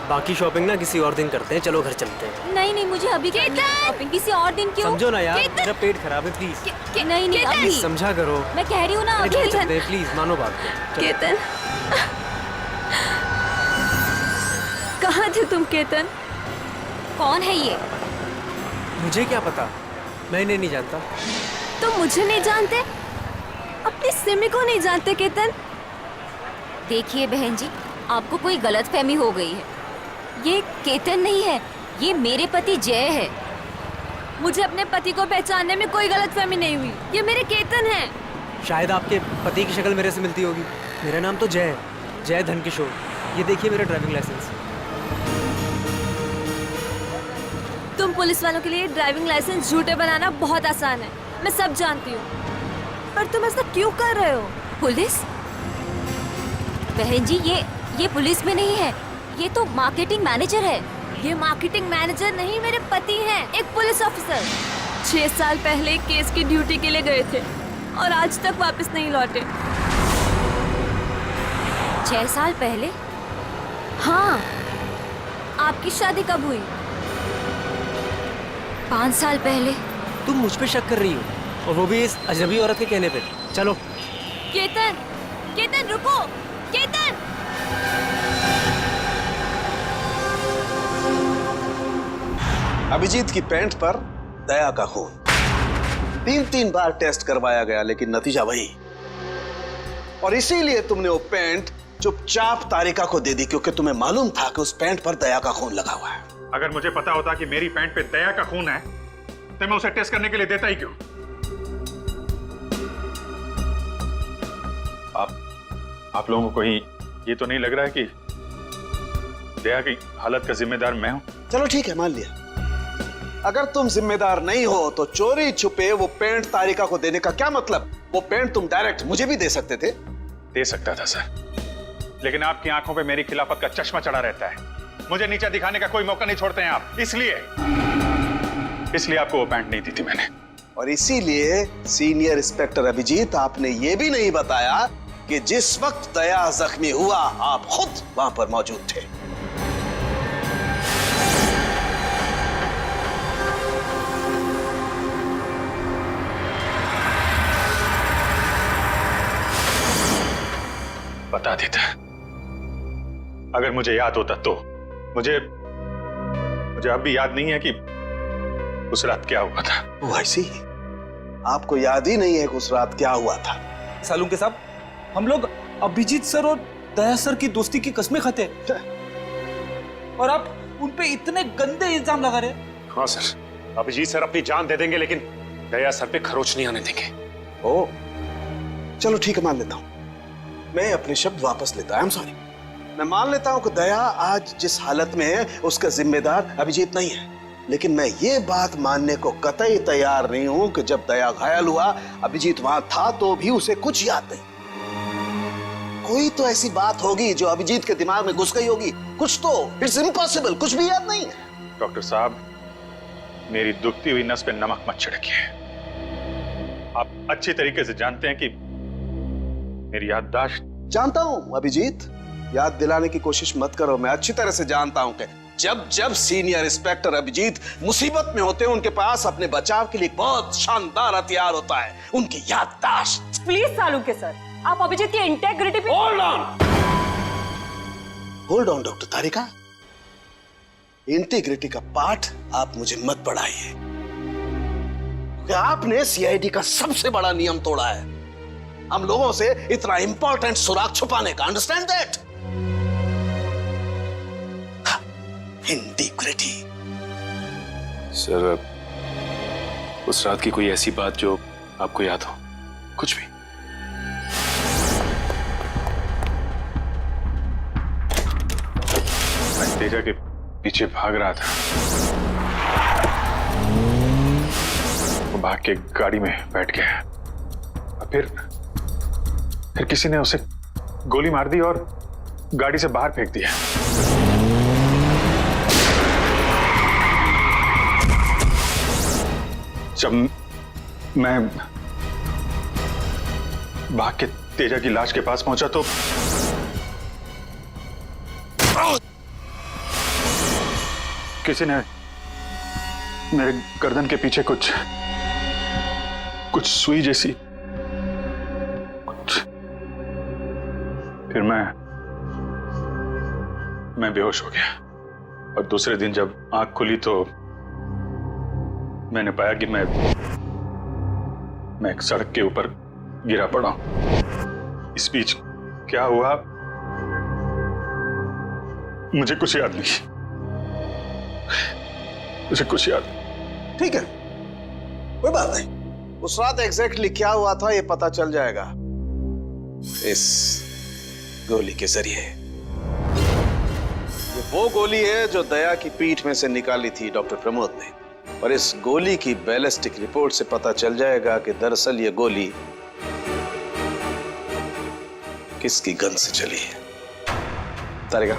बाकी शॉपिंग ना किसी और दिन करते हैं, चलो घर चलते हैं। नहीं, मुझे अभी शॉपिंग किसी और दिन क्यों? समझो ना यार, मेरा पेट खराब है, प्लीज। नहीं अभी समझा करो। मैं कह रही हूँ ना अभी चलते हैं, प्लीज मानो बात को। केतन, कहाँ थे तुम केतन? कौन है ये? मुझे क्या पता, मैं इन्हें नहीं जानता। तुम मुझे नहीं जानते? अपनी सिमी को नहीं जानते केतन? देखिए बहन जी, आपको कोई गलतफहमी हो गई है। ये केतन नहीं है, ये मेरे पति जय है। मुझे अपने पति को पहचानने में कोई गलतफहमी नहीं हुई। ये मेरे केतन हैं। शायद आपके पति की शक्ल मेरे से मिलती होगी। मेरा नाम तो जय है, जय धनकिशोर। ये देखिए मेरा ड्राइविंग लाइसेंस। तुम पुलिस वालों के लिए ड्राइविंग लाइसेंस झूठे बनाना बहुत आसान है, मैं सब जानती हूँ। पर तुम ऐसा क्यों कर रहे हो? पुलिस? बहन जी, ये पुलिस में नहीं है, ये तो मार्केटिंग मैनेजर है। ये मार्केटिंग मैनेजर नहीं, मेरे पति हैं, एक पुलिस ऑफिसर। 6 साल पहले केस की ड्यूटी के लिए गए थे और आज तक वापस नहीं लौटे। 6 साल पहले? हाँ। आपकी शादी कब हुई? 5 साल पहले। तुम मुझ पे शक कर रही हो, और वो भी इस अजनबी औरत के कहने पे। चलो। केतन रुको, केतन। अभिजीत की पैंट पर दया का खून। 3 बार टेस्ट करवाया गया, लेकिन नतीजा वही। और इसीलिए तुमने वो पैंट चुपचाप तारिका को दे दी, क्योंकि तुम्हें मालूम था कि उस पैंट पर दया का खून लगा हुआ है। अगर मुझे पता होता कि मेरी पैंट पे दया का खून है तो मैं उसे टेस्ट करने के लिए देता ही क्यों? आप लोगों को कहीं ये तो नहीं लग रहा है कि दया की हालत का जिम्मेदार मैं हूं? चलो ठीक है, मान लिया। अगर तुम जिम्मेदार नहीं हो तो चोरी छुपे वो पैंट तारिका को देने का क्या मतलब? वो पैंट तुम डायरेक्ट मुझे भी दे सकते थे। दे सकता था सर, लेकिन आपकी आंखों पे मेरी खिलाफत का चश्मा चढ़ा रहता है। मुझे नीचे दिखाने का कोई मौका नहीं छोड़ते हैं आप, इसलिए आपको वो पैंट नहीं दी थी मैंने। और इसीलिए सीनियर इंस्पेक्टर अभिजीत, आपने ये भी नहीं बताया कि जिस वक्त दया जख्मी हुआ आप खुद वहां पर मौजूद थे। बता देता, अगर मुझे याद होता तो। मुझे अब भी याद नहीं है कि उस रात क्या हुआ था। वो ऐसी आपको याद ही नहीं है कि उस रात क्या हुआ था? सालुंके साहब, हम लोग अभिजीत सर और दया सर की दोस्ती की कस्में खाते हैं और आप उन पे इतने गंदे इल्जाम लगा रहे हैं। हाँ सर, अभिजीत सर अपनी जान दे देंगे लेकिन दया सर पे खरोच नहीं आने देंगे। ओ, चलो ठीक है, मान लेता हूं। मैं अपने शब्द वापस लेता हूं। I am sorry. मैं मान लेता हूं कि दया आज जिस हालत में है उसका जिम्मेदार अभिजीत नहीं है, लेकिन मैं ये बात मानने को कतई तैयार नहीं हूं कि जब दया घायल हुआ अभिजीत वहां था तो भी उसे कुछ याद नहीं। कोई तो ऐसी बात होगी जो अभिजीत के दिमाग में घुस गई होगी, कुछ तो। इट्स इम्पॉसिबल, कुछ भी याद नहीं है। डॉक्टर साहब, मेरी दुखती हुई नस पे नमक मत छिड़किए। आप अच्छी तरीके से जानते हैं कि मेरी याददाश्त। जानता हूं अभिजीत, याद दिलाने की कोशिश मत करो। मैं अच्छी तरह से जानता हूं कि जब सीनियर इंस्पेक्टर अभिजीत मुसीबत में होते हैं उनके पास अपने बचाव के लिए बहुत शानदार हथियार होता है, उनकी याददाश्त। प्लीज सालुंके सर, आप अभिजीत की इंटेग्रिटी पे hold on doctor Tarika. Integrity का पाठ आप मुझे मत पढ़ाइए, क्योंकि आपने सीआईडी का सबसे बड़ा नियम तोड़ा है, हम लोगों से इतना इंपॉर्टेंट सुराग छुपाने का। Understand that? इंटीग्रिटी। सर, उस रात की कोई ऐसी बात जो आपको याद हो? कुछ भी? मैं तेजा के पीछे भाग रहा था, वो भाग के गाड़ी में बैठ गया और फिर किसी ने उसे गोली मार दी और गाड़ी से बाहर फेंक दिया। जब मैं भाग के तेजा की लाश के पास पहुंचा तो किसी ने मेरे गर्दन के पीछे कुछ सुई जैसी, फिर मैं बेहोश हो गया और दूसरे दिन जब आंख खुली तो मैंने पाया कि मैं एक सड़क के ऊपर गिरा पड़ा हूं। इस बीच क्या हुआ मुझे कुछ याद नहीं, मुझे कुछ याद नहीं। ठीक है, कोई बात नहीं। उस रात एग्जैक्टली क्या हुआ था ये पता चल जाएगा इस गोली के जरिए। ये वो गोली है जो दया की पीठ में से निकाली थी डॉक्टर प्रमोद ने, और इस गोली की बैलिस्टिक रिपोर्ट से पता चल जाएगा कि दरअसल ये गोली किसकी गन से चली है। Tarika,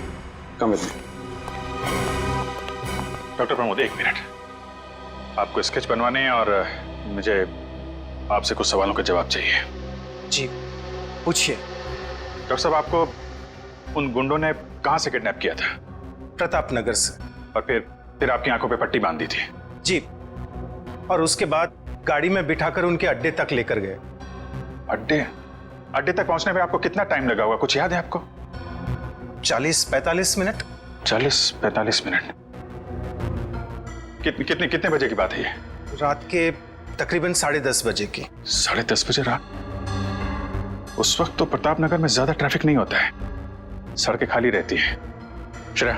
come with me. Doctor Pramod, एक मिनट। आपको स्केच बनवाने हैं और मुझे आपसे कुछ सवालों के जवाब चाहिए। जी, पूछिए। डॉक्टर साहब, आपको उन गुंडों ने कहां से किडनैप किया था? प्रताप नगर से। और फिर आपकी आंखों पे पट्टी बांध दी थी? जी, और उसके बाद गाड़ी में बिठाकर उनके अड्डे तक लेकर गए। अड्डे तक पहुंचने में आपको कितना टाइम लगा होगा, कुछ याद है आपको? 40-45 मिनट। 40-45 मिनट। कितने बजे की बात है ये? रात के तकरीबन 10:30 बजे की। 10:30 बजे रात? उस वक्त तो प्रताप नगर में ज्यादा ट्रैफिक नहीं होता है, सड़कें खाली रहती है। श्रेया,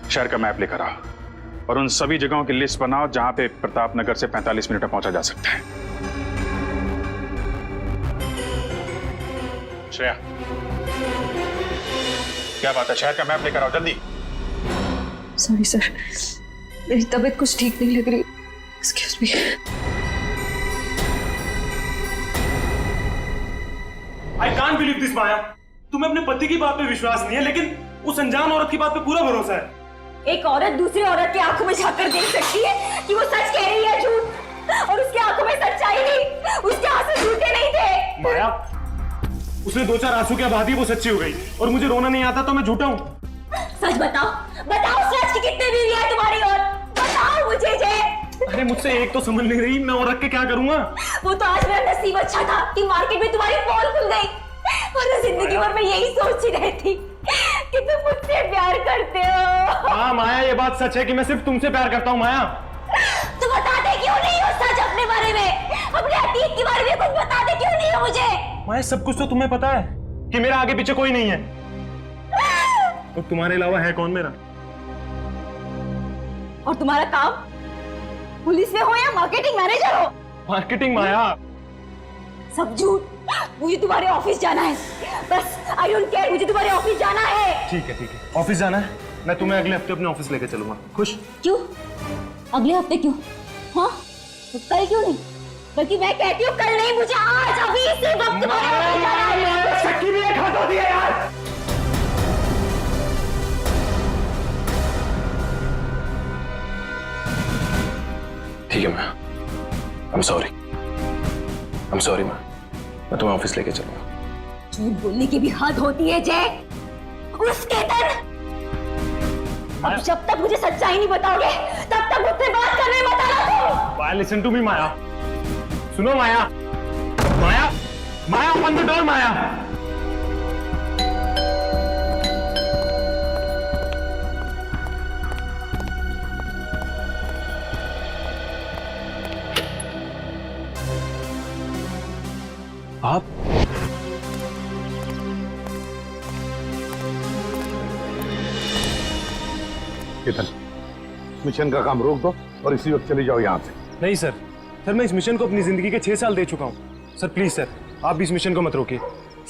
शहर का मैप लेकर आओ और उन सभी जगहों की लिस्ट बनाओ जहां पे प्रताप नगर से 45 मिनट में पहुंचा जा सकता है। श्रेया, क्या बात है? शहर का मैप लेकर आओ जल्दी। सॉरी सर, मेरी तबीयत कुछ ठीक नहीं लग रही। Excuse me. I can't believe this Maya. तुम्हें अपने पति की बात पे विश्वास नहीं है, लेकिन उस अनजान औरत की बात पे पूरा भरोसा है। एक औरत दूसरी औरत की आंखों में झांक कर देख सकती है कि वो सच कह रही है झूठ, और उसकी आंखों में सच्चाई नहीं, उसके आंसू झूठे नहीं थे। माया, उसने 2-4 आंसू क्या बहा दिए, वो सच्ची हो गई, और मुझे रोना नहीं आता तो मैं झूठा हूँ। सच बताओ, बताओ सच की कितनी बीवी है तुम्हारी, और बताओ मुझे जे। अरे मुझसे एक तो समझ नहीं रही, मैं और रख के क्या करूंगा? वो तो आज मेरा नसीब अच्छा था कि मार्केट में तुम्हारी पोल खुल गई, और जिंदगी भर मैं यही सोचती रहती कि तुम मुझसे प्यार करते हो। हाँ माया, ये बात सच है कि मैं सिर्फ तुमसे प्यार करता हूँ। माया, तो बताते क्यों नहीं हो सच अपने बारे में, अपने अतीत के बारे में कुछ बताते क्यों नहीं हो मुझे? माया, सब कुछ तो तुम्हें पता है कि मेरा आगे पीछे कोई नहीं है, और तुम्हारे अलावा है कौन मेरा? और तुम्हारा काम पुलिस में हो या मार्केटिंग मैनेजर हो? मार्केटिंग माया, सब झूठ। मुझे तुम्हारे ऑफिस जाना है, बस आई डोंट केयर, मुझे तुम्हारे ऑफिस जाना है। ठीक है, ऑफिस जाना है, मैं तुम्हें अगले हफ्ते अपने ऑफिस लेके चलूंगा। खुश? क्यों अगले हफ्ते क्यों? हाँ, तो कल क्यों नहीं? बल्कि मैं कहती हूँ कल नहीं, मुझे आज अभी इसी वक्त तुम्हारे ऑफिस जाना है। शक्की भी एक हाथ होती है यार। ठीक है मैं, I'm sorry मैं तुम्हें ऑफिस लेके चलूंगा। झूठ बोलने की भी हद होती है जय। उसके तरह अब जब तक मुझे सच्चाई नहीं बताओगे तब तक मुझसे बात करने मत आना। माया, लिसन टू मी माया, सुनो माया, माया, माया, ओपन द डोर माया। आप केतन, मिशन का काम रोक दो और इसी वक्त चले जाओ यहाँ से। नहीं सर, मैं इस मिशन को अपनी जिंदगी के 6 साल दे चुका हूँ। सर प्लीज सर, आप भी इस मिशन को मत रोकिए।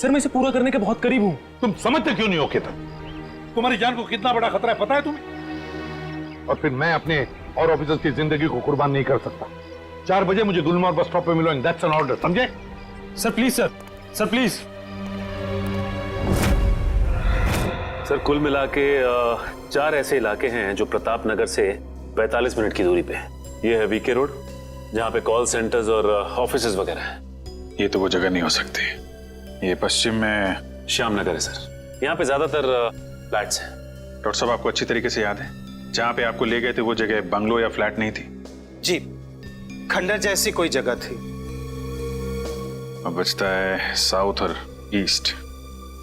सर मैं इसे पूरा करने के बहुत करीब हूँ। तुम समझते क्यों नहीं हो केतन? तुम्हारी जान को कितना बड़ा खतरा है पता है तुम्हें? और फिर मैं अपने और ऑफिसर्स की जिंदगी को कुर्बान नहीं कर सकता। 4 बजे मुझे गुलमोहर बस स्टॉप पे मिलो, दैट्स एन ऑर्डर, समझे? Sir please sir please. Sir कुल मिला के 4 ऐसे इलाके हैं जो प्रताप नगर से 45 मिनट की दूरी पे है। ये है वीके रोड, जहाँ पे कॉल सेंटर्स और ऑफिसेज वगैरह हैं। ये तो वो जगह नहीं हो सकती। ये पश्चिम में श्याम नगर है सर, यहाँ पे ज्यादातर फ्लैट्स हैं। डॉक्टर साहब, आपको अच्छी तरीके से याद है जहाँ पे आपको ले गए थे वो जगह बंगलो या फ्लैट नहीं थी? जी, खंडर जैसी कोई जगह थी। अब बचता है साउथ और ईस्ट।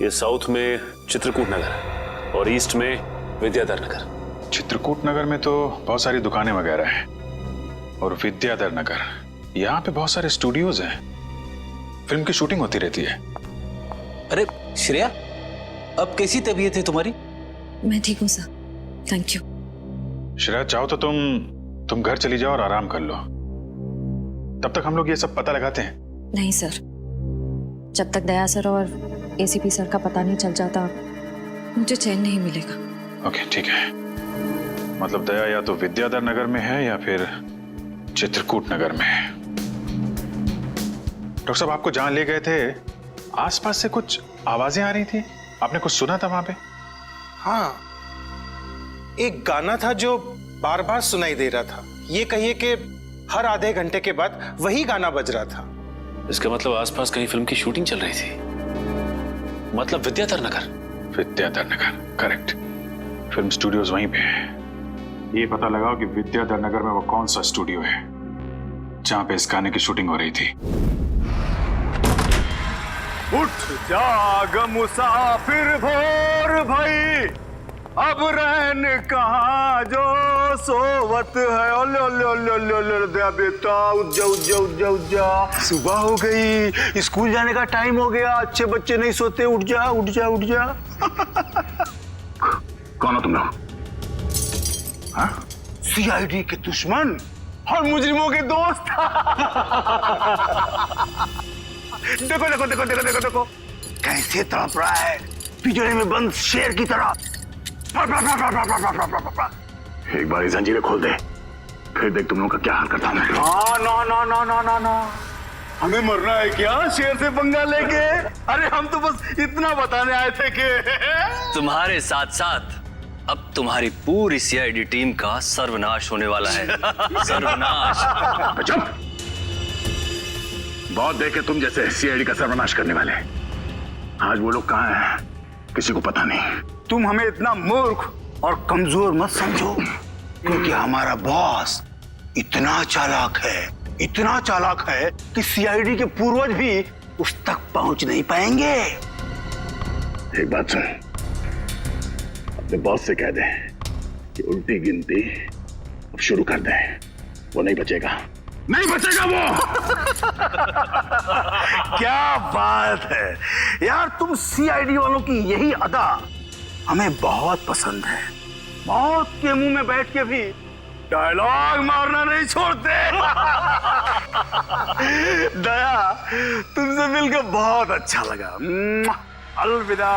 ये साउथ में चित्रकूट नगर है और ईस्ट में विद्याधर नगर। चित्रकूट नगर में तो बहुत सारी दुकानें वगैरह हैं, और विद्याधर नगर यहाँ पे बहुत सारे स्टूडियोज हैं, फिल्म की शूटिंग होती रहती है। अरे श्रेया, अब कैसी तबीयत है तुम्हारी? मैं ठीक हूँ सर, थैंक यू। श्रेया, चाहो तो तुम घर चली जाओ और आराम कर लो, तब तक हम लोग ये सब पता लगाते हैं। नहीं सर, जब तक दया सर और एसीपी सर का पता नहीं चल जाता मुझे चैन नहीं मिलेगा। ओके ठीक है, मतलब दया या तो विद्याधर नगर में है या फिर चित्रकूट नगर में है। डॉक्टर साहब, आपको जहां ले गए थे आसपास से कुछ आवाजें आ रही थी, आपने कुछ सुना था वहां पे? हाँ, एक गाना था जो बार बार सुनाई दे रहा था। ये कहिए कि हर आधे घंटे के बाद वही गाना बज रहा था। इसका मतलब आसपास कहीं फिल्म की शूटिंग चल रही थी, मतलब Vidyadhar Nagar. Vidyadhar Nagar, correct. Film studios वहीं पे है। ये पता लगाओ कि विद्याधर नगर में वो कौन सा स्टूडियो है जहां पे इस गाने की शूटिंग हो रही थी। उठ जाग मुसाफिर भोर भई, अब रहन कहाँ जो सोवत है। ओले ओले ओले ओले ओले दया बेटा, उठ जा उठ जा उठ जा उठ जा। सुबह हो गई, स्कूल जाने का टाइम हो गया। अच्छे बच्चे नहीं सोते, उठ जा उठ जा उठ जा। कौन हो तुम लोग? हाँ? सीआईडी के दुश्मन और मुजरिमों के दोस्त। देखो देखो देखो देखो देखो देखो कैसे तड़प रहा है पिंजरे में बंद शेर की तरह। एक बार जंजीरें खोल दे, फिर देख तुम लोग का क्या हाल करता हूं मैं। ना ना ना ना ना ना, हमें मरना है क्या शेर से पंगा लेके? अरे हम तो बस इतना बताने आए थे कि तुम्हारे साथ साथ अब तुम्हारी पूरी सीआईडी टीम का सर्वनाश होने वाला है। सर्वनाश। चुप! बहुत देखे तुम जैसे सीआईडी का सर्वनाश करने वाले। आज वो लोग कहाँ हैं किसी को पता नहीं। तुम हमें इतना मूर्ख और कमजोर मत समझो, क्योंकि हमारा बॉस इतना चालाक है कि सीआईडी के पूर्वज भी उस तक पहुंच नहीं पाएंगे। एक बात सुन, अपने बॉस से कह दे कि उल्टी गिनती अब शुरू कर दे। वो नहीं बचेगा, नहीं बचेगा वो। क्या बात है यार, तुम सीआईडी वालों की यही अदा हमें बहुत पसंद है। मौत के मुंह में बैठ के भी डायलॉग मारना नहीं छोड़ते। दया, तुमसे मिलकर बहुत अच्छा लगा। अलविदा।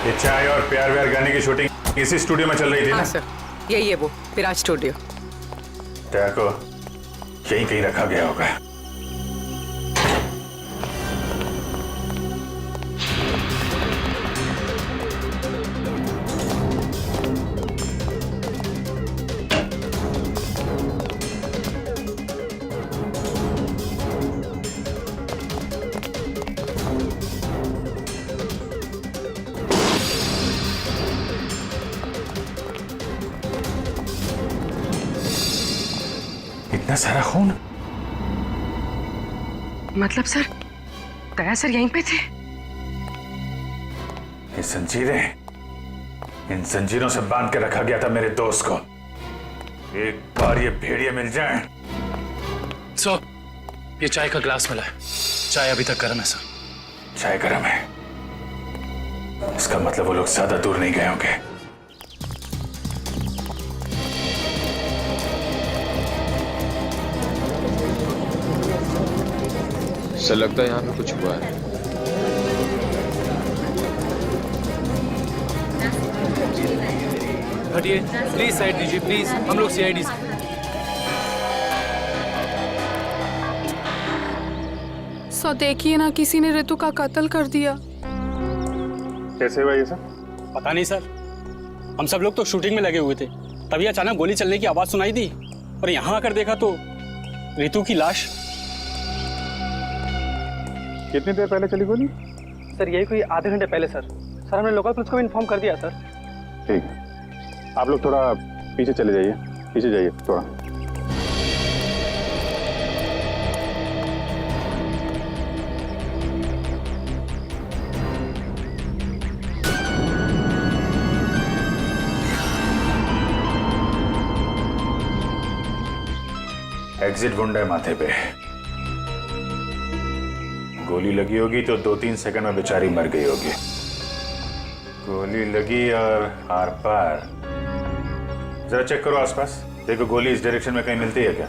ये चाय और प्यार व्यार गाने की शूटिंग इसी स्टूडियो में चल रही थी ना? हाँ सर, यही है वो विराज स्टूडियो। दया को यहीं कहीं रखा गया होगा। इतना सारा खून? मतलब सर, दया सर यहीं पे थे? ये जंजीरें, इन जंजीरों से बांध के रखा गया था मेरे दोस्त को। एक बार ये भेड़िए मिल जाएं। सर, ये चाय का ग्लास मिला है। चाय अभी तक गर्म है सर। चाय गर्म है, इसका मतलब वो लोग ज्यादा दूर नहीं गए होंगे। सर लगता है यहाँ पे कुछ हुआ है। हटिए प्लीज, साइड दीजिए प्लीज, हम लोग सीआईडी से। सो देखिए ना, किसी ने ऋतु का कत्ल कर दिया। कैसे हुआ ये सब? पता नहीं सर, हम सब लोग तो शूटिंग में लगे हुए थे, तभी अचानक गोली चलने की आवाज सुनाई दी और यहाँ आकर देखा तो ऋतु की लाश। कितनी देर पहले चली गोली? सर यही कोई आधे घंटे पहले सर। सर हमने लोकल पुलिस को इन्फॉर्म कर दिया सर। ठीक है, आप लोग थोड़ा पीछे चले जाइए, पीछे जाइए थोड़ा। एग्जिट गुंडा है माथे पे। गोली लगी होगी तो 2-3 सेकंड में बेचारी मर गई होगी। गोली लगी और आर पार। जरा चेक करो आसपास, देखो गोली इस डायरेक्शन में कहीं मिलती है क्या?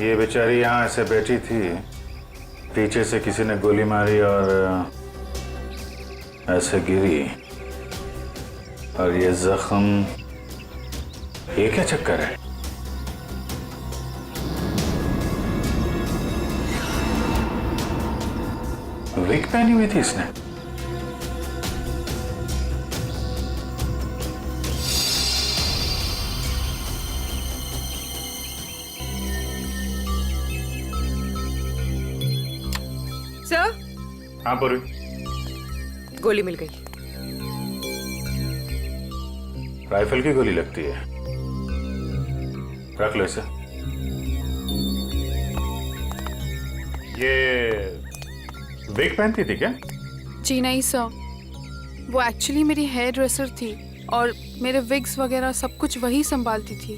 ये बेचारी यहाँ ऐसे बैठी थी, पीछे से किसी ने गोली मारी और ऐसे गिरी, और ये जख्म, ये क्या चक्कर है? विग पहनी हुई थी इसने। सर, हाँ पूरी। गोली मिल गई। राइफल की गोली लगती है। रख लो इसे। ये विग पहनती थी क्या? जी नहीं सर, वो एक्चुअली मेरी हेयर ड्रेसर थी और मेरे विग्स वगैरह सब कुछ वही संभालती थी।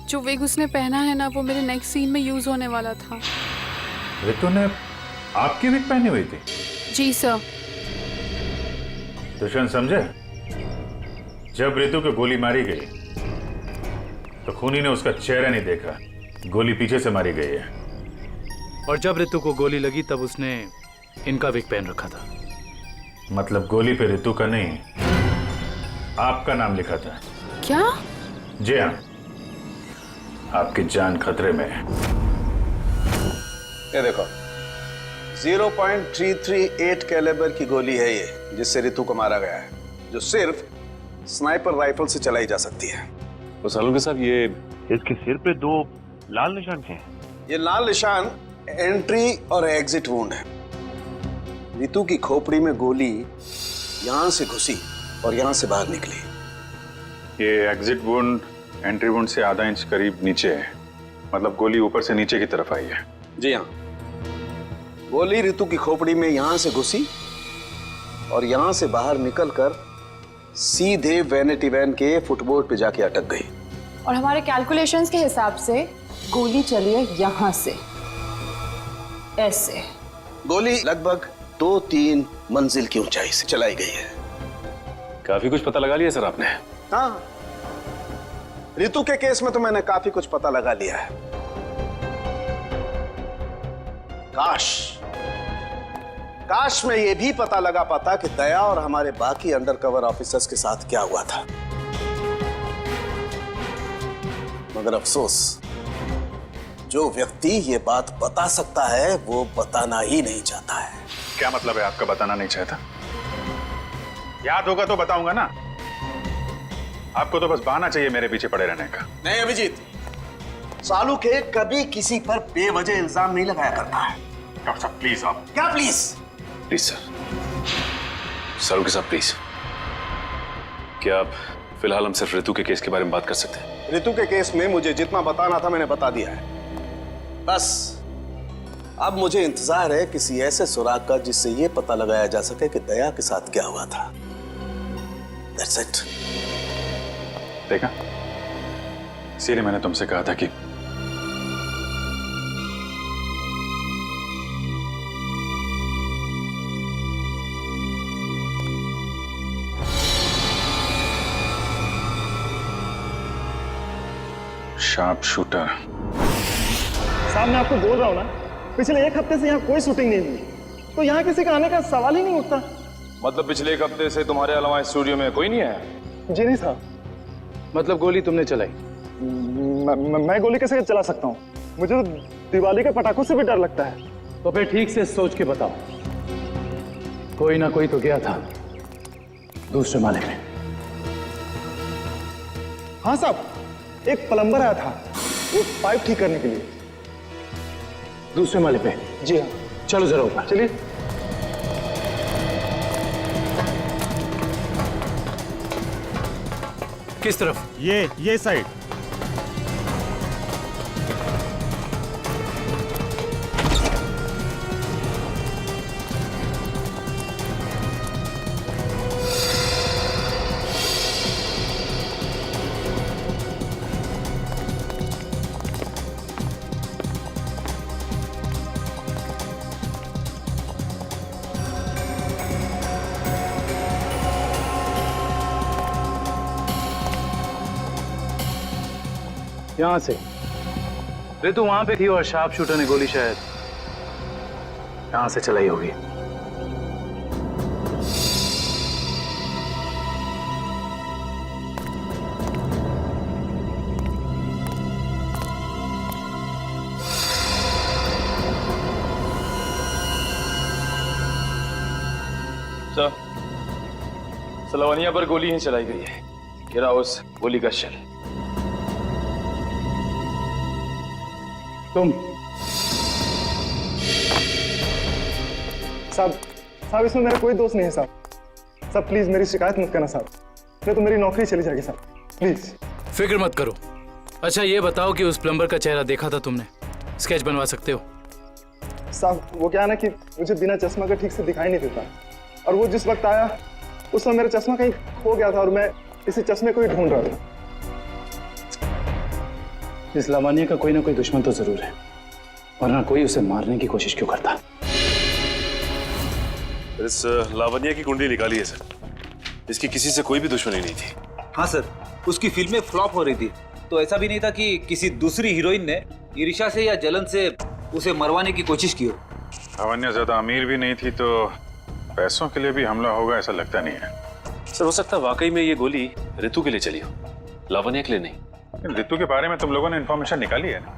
जो विग उसने पहना है ना, वो मेरे नेक्स्ट सीन में यूज होने वाला था। रितु ने आपकी विग पहनी हुई थी? जी सर। दुष्यंत समझे, जब रितु को गोली मारी गई तो खूनी ने उसका चेहरा नहीं देखा। गोली पीछे से मारी गई है। और जब रितु को गोली लगी तब उसने इनका विग पहन रखा था। मतलब गोली पे रितु का नहीं, आपका नाम लिखा था। क्या? जी हाँ, आपकी जान खतरे में है। ये देखो, 0.338 कैलिबर की गोली है ये, जिससे रितु को मारा गया है, जो सिर्फ स्नाइपर राइफल से चलाई जा सकती है। तो सालुंके साहब, ये इसके सिर पे 2 लाल निशान क्या हैं? ये लाल निशान एंट्री और एग्जिट वुंड है। रितु की खोपड़ी में गोली यहां से घुसी और यहां से बाहर निकली। ये एग्जिट वुंड एंट्री वुंड से आधा इंच करीब नीचे है। मतलब गोली ऊपर से नीचे की तरफ आई है। जी हाँ, गोली रितु की खोपड़ी में यहां से घुसी और यहां से बाहर निकलकर सीधे वैनिटी वैन के फुटबोर्ड पे जाके अटक गई। और हमारे कैलकुलेशंस के हिसाब से गोली चली है यहाँ से, ऐसे। गोली लगभग 2-3 मंजिल की ऊंचाई से चलाई गई है। काफी कुछ पता लगा लिया सर आपने? हाँ, रितु के केस में तो मैंने काफी कुछ पता लगा लिया है। काश मैं ये भी पता लगा पाता कि दया और हमारे बाकी अंडरकवर ऑफिसर्स के साथ क्या हुआ था। मगर अफसोस, जो व्यक्ति ये बात बता सकता है वो बताना ही नहीं चाहता है। क्या मतलब है आपका बताना नहीं चाहता? याद होगा तो बताऊंगा ना। आपको तो बस बहाना चाहिए मेरे पीछे पड़े रहने का। नहीं अभिजीत, सालुके कभी किसी पर बेवजह इल्जाम नहीं लगाया करता है। डॉक्टर साहब प्लीज। आप क्या प्लीज? प्लीज सर, सालुके साहब प्लीज, क्या आप फिलहाल हम सिर्फ रितु के केस के बारे में बात कर सकते हैं? रितु के केस में मुझे जितना बताना था मैंने बता दिया है। बस अब मुझे इंतजार है किसी ऐसे सुराग का जिससे ये पता लगाया जा सके कि दया के साथ क्या हुआ था। That's it. देखा, इसीलिए मैंने तुमसे कहा था कि शार्प शूटर। साहब मैं आपको बोल रहा हूँ ना, पिछले 1 हफ्ते से यहाँ कोई शूटिंग नहीं हुई, तो यहाँ किसी का आने का सवाल ही नहीं उठता। मतलब पिछले 1 हफ्ते से तुम्हारे अलावा स्टूडियो में कोई नहीं आया? जी नहीं साहब। मतलब गोली तुमने चलाई? मैं गोली कैसे चला सकता हूँ? मुझे तो दिवाली के पटाखों से भी डर लगता है। तो फिर ठीक से सोच के बताओ, कोई ना कोई तो गया था दूसरे माले में। हाँ साहब, एक प्लम्बर आया था वो पाइप ठीक करने के लिए। दूसरे माले पे? जी हाँ। चलो जरा ऊपर। चलिए। किस तरफ? ये साइड। यहां से। रितु वहां पे थी और शार्प शूटर ने गोली शायद यहां से चलाई होगी। सर लवनिया पर गोली ही चलाई गई है। गिरा उस गोली का शेल। तुम साहब इसमें मेरा कोई दोस्त नहीं है साहब प्लीज मेरी शिकायत मत करना साहब, नहीं तो मेरी नौकरी चली जाएगी साहब, प्लीज। फिक्र मत करो। अच्छा ये बताओ कि उस प्लम्बर का चेहरा देखा था तुमने? स्केच बनवा सकते हो? साहब वो क्या है ना कि मुझे बिना चश्मा का ठीक से दिखाई नहीं देता, और वो जिस वक्त आया उस समय मेरा चश्मा कहीं खो गया था और मैं इसी चश्मे को ही ढूंढ रहा था। इस लावण्य का कोई ना कोई दुश्मन तो जरूर है, वरना कोई उसे मारने की कोशिश क्यों करता? इस लावण्य की कुंडली निकाली है सर। इसकी किसी से कोई भी दुश्मनी नहीं थी। हाँ सर, उसकी फिल्में फ्लॉप हो रही थी, तो ऐसा भी नहीं था कि किसी दूसरी हीरोइन ने ईर्ष्या से या जलन से उसे मरवाने की कोशिश की हो। लावण्य ज्यादा अमीर भी नहीं थी, तो पैसों के लिए भी हमला होगा ऐसा लगता नहीं है। सर हो सकता है वाकई में ये गोली ऋतु के लिए चली हो, लावण्य के लिए नहीं। ऋतु के बारे में तुम लोगों ने इन्फॉर्मेशन निकाली है ना?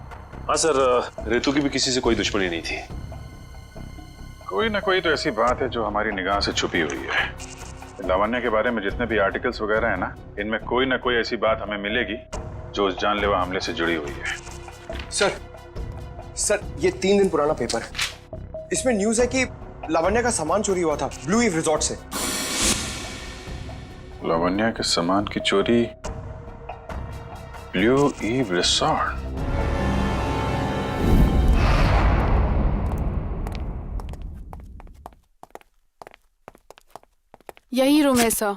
हाँ सर, ऋतु की भी किसी से कोई दुश्मनी नहीं थी। कोई ना कोई तो ऐसी बात है जो हमारी निगाह से छुपी हुई है। लावण्य के बारे में जितने भी आर्टिकल्स वगैरह है ना, इनमें कोई ना कोई ऐसी बात हमें मिलेगी जो उस जानलेवा हमले से जुड़ी हुई है। सर ये 3 दिन पुराना पेपर है, इसमें न्यूज है कि लावण्य का सामान चोरी हुआ था ब्लू ईव रिजॉर्ट से। लावण्य के सामान की चोरी ब्लू ईव रिसॉर्ट? यही रूम है सर।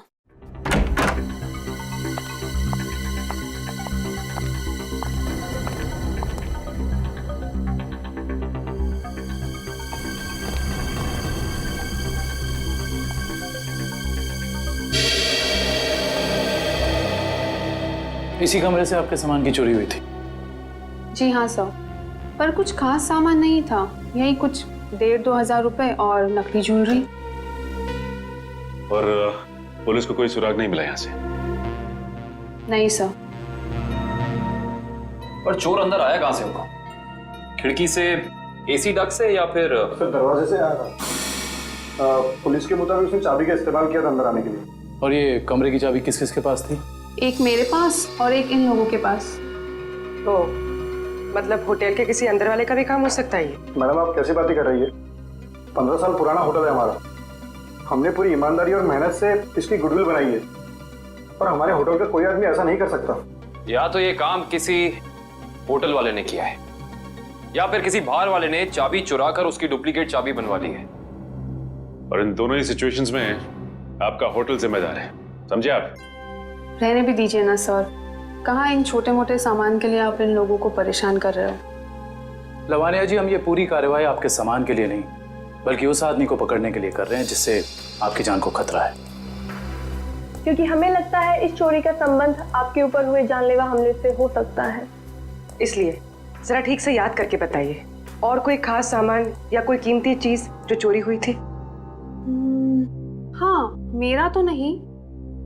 इसी कमरे से आपके सामान की चोरी हुई थी? जी हाँ सर, पर कुछ खास सामान नहीं था, यही कुछ 1,500-2 हजार रुपए और नकली ज्वेलरी। और पुलिस को कोई सुराग नहीं मिला यहाँ से? नहीं सर। पर चोर अंदर आया कहाँ से होगा? खिड़की से, एसी डक्ट से, या फिर सर दरवाजे से आया था। पुलिस के मुताबिक उसने चाबी का इस्तेमाल किया था अंदर आने के लिए। और ये कमरे की चाबी किस किस के पास थी? एक मेरे पास और एक इन लोगों के पास। तो मतलब होटल के किसी अंदर वाले का भी काम हो सकता है? मैडम आप कैसी बातें कर रही है? 15 साल पुराना होटल है हमारा, हमने पूरी ईमानदारी और मेहनत से इसकी गुडविल बनाई है, और हमारे होटल का कोई आदमी ऐसा नहीं कर सकता। या तो ये काम किसी होटल वाले ने किया है, या फिर किसी बाहर वाले ने चाबी चुरा कर उसकी डुप्लीकेट चाबी बनवा ली है। और इन दोनों ही सिचुएशंस में आपका होटल जिम्मेदार है, समझे आप? रहने भी दीजिए ना सर, कहाँ इन छोटे मोटे सामान के लिए आप इन लोगों को परेशान कर रहे हो? लवानिया जी, हम ये पूरी कार्रवाई आपके सामान के लिए नहीं, बल्कि उस आदमी को पकड़ने के लिए कर रहे हैं जिससे आपकी जान को खतरा है। क्योंकि हमें लगता है इस चोरी का संबंध आपके ऊपर हुए जानलेवा हमले से हो सकता है। इसलिए जरा ठीक से याद करके बताइए, और कोई खास सामान या कोई कीमती चीज जो चोरी हुई थी? हाँ, मेरा तो नहीं,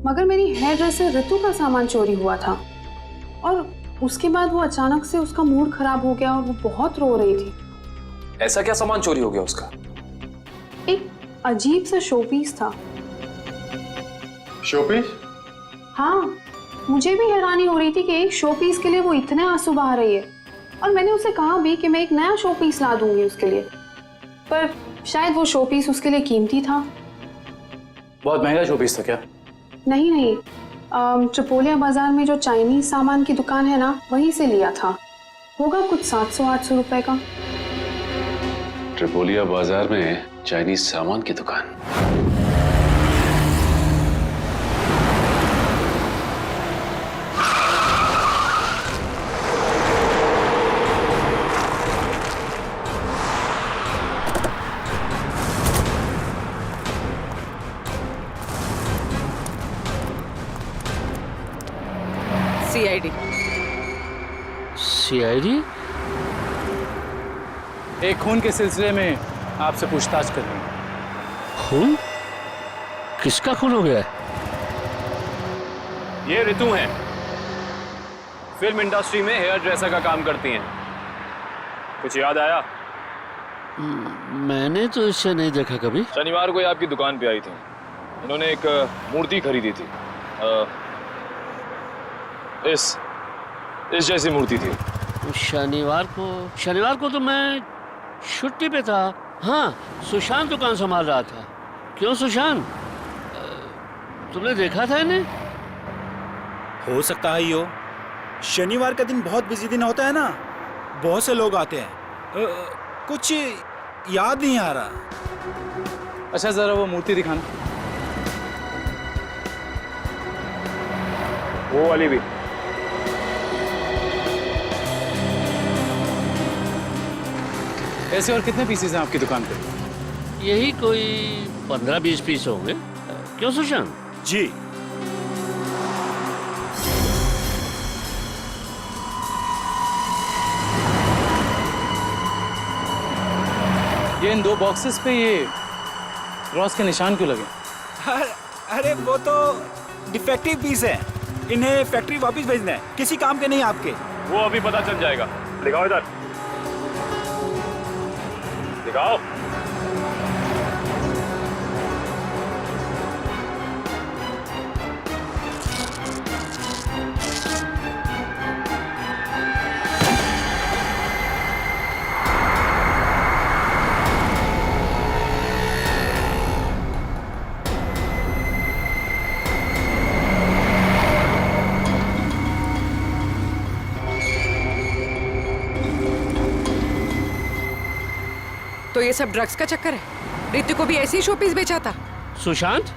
मगर मेरी हेयर ड्रेसर ऋतु का सामान चोरी हुआ था, और उसके बाद वो अचानक से उसका मूड खराब हो गया और वो बहुत रो रही थी। ऐसा क्या सामान चोरी हो गया उसका? एक अजीब सा शोपीस था। शोपीस? हाँ, मुझे भी हैरानी हो रही थी कि एक शोपीस के लिए वो इतने आंसू बहा रही है, और मैंने उसे कहा भी कि मैं एक नया शोपीस ला दूंगी उसके लिए, पर शायद वो शोपीस उसके लिए कीमती था। बहुत महंगा शोपीस था क्या? नहीं, ट्रिपोलिया बाजार में जो चाइनीज सामान की दुकान है ना, वहीं से लिया था। होगा कुछ 700-800 रुपए का। ट्रिपोलिया बाजार में चाइनीज सामान की दुकान? सीआईडी एक खून के सिलसिले में आपसे पूछताछ कर रही हूं। खून? किसका खून हो गया है? ये ऋतु हैं, फिल्म इंडस्ट्री में हेयर ड्रेसर का काम करती हैं। कुछ याद आया? मैंने तो इसे नहीं देखा कभी। शनिवार को ये आपकी दुकान पे आई थी। इन्होंने एक मूर्ति खरीदी थी। इस जैसी मूर्ति थी। शनिवार को तो मैं छुट्टी पे था। हाँ, सुशांत दुकान संभाल रहा था। क्यों सुशांत, तुमने देखा था इन्हें? हो सकता है यो। शनिवार का दिन बहुत बिजी दिन होता है ना, बहुत से लोग आते हैं। कुछ याद नहीं आ रहा। अच्छा जरा वो मूर्ति दिखाना। वो वाली भी। ऐसे और कितने पीसेस हैं आपकी दुकान पे? यही कोई 15-20 पीस होंगे। क्यों सुशांत? जी। ये इन 2 बॉक्सेस पे ये क्रॉस के निशान क्यों लगे? अरे वो तो डिफेक्टिव पीस है, इन्हें फैक्ट्री वापस भेजना है। किसी काम के नहीं आपके। वो अभी पता चल जाएगा। दिखाओ इधर, दिखाओ। तो ये सब ड्रग्स का चक्कर है? रितु को भी ऐसे ही शोपीस बेचा था? सुशांत,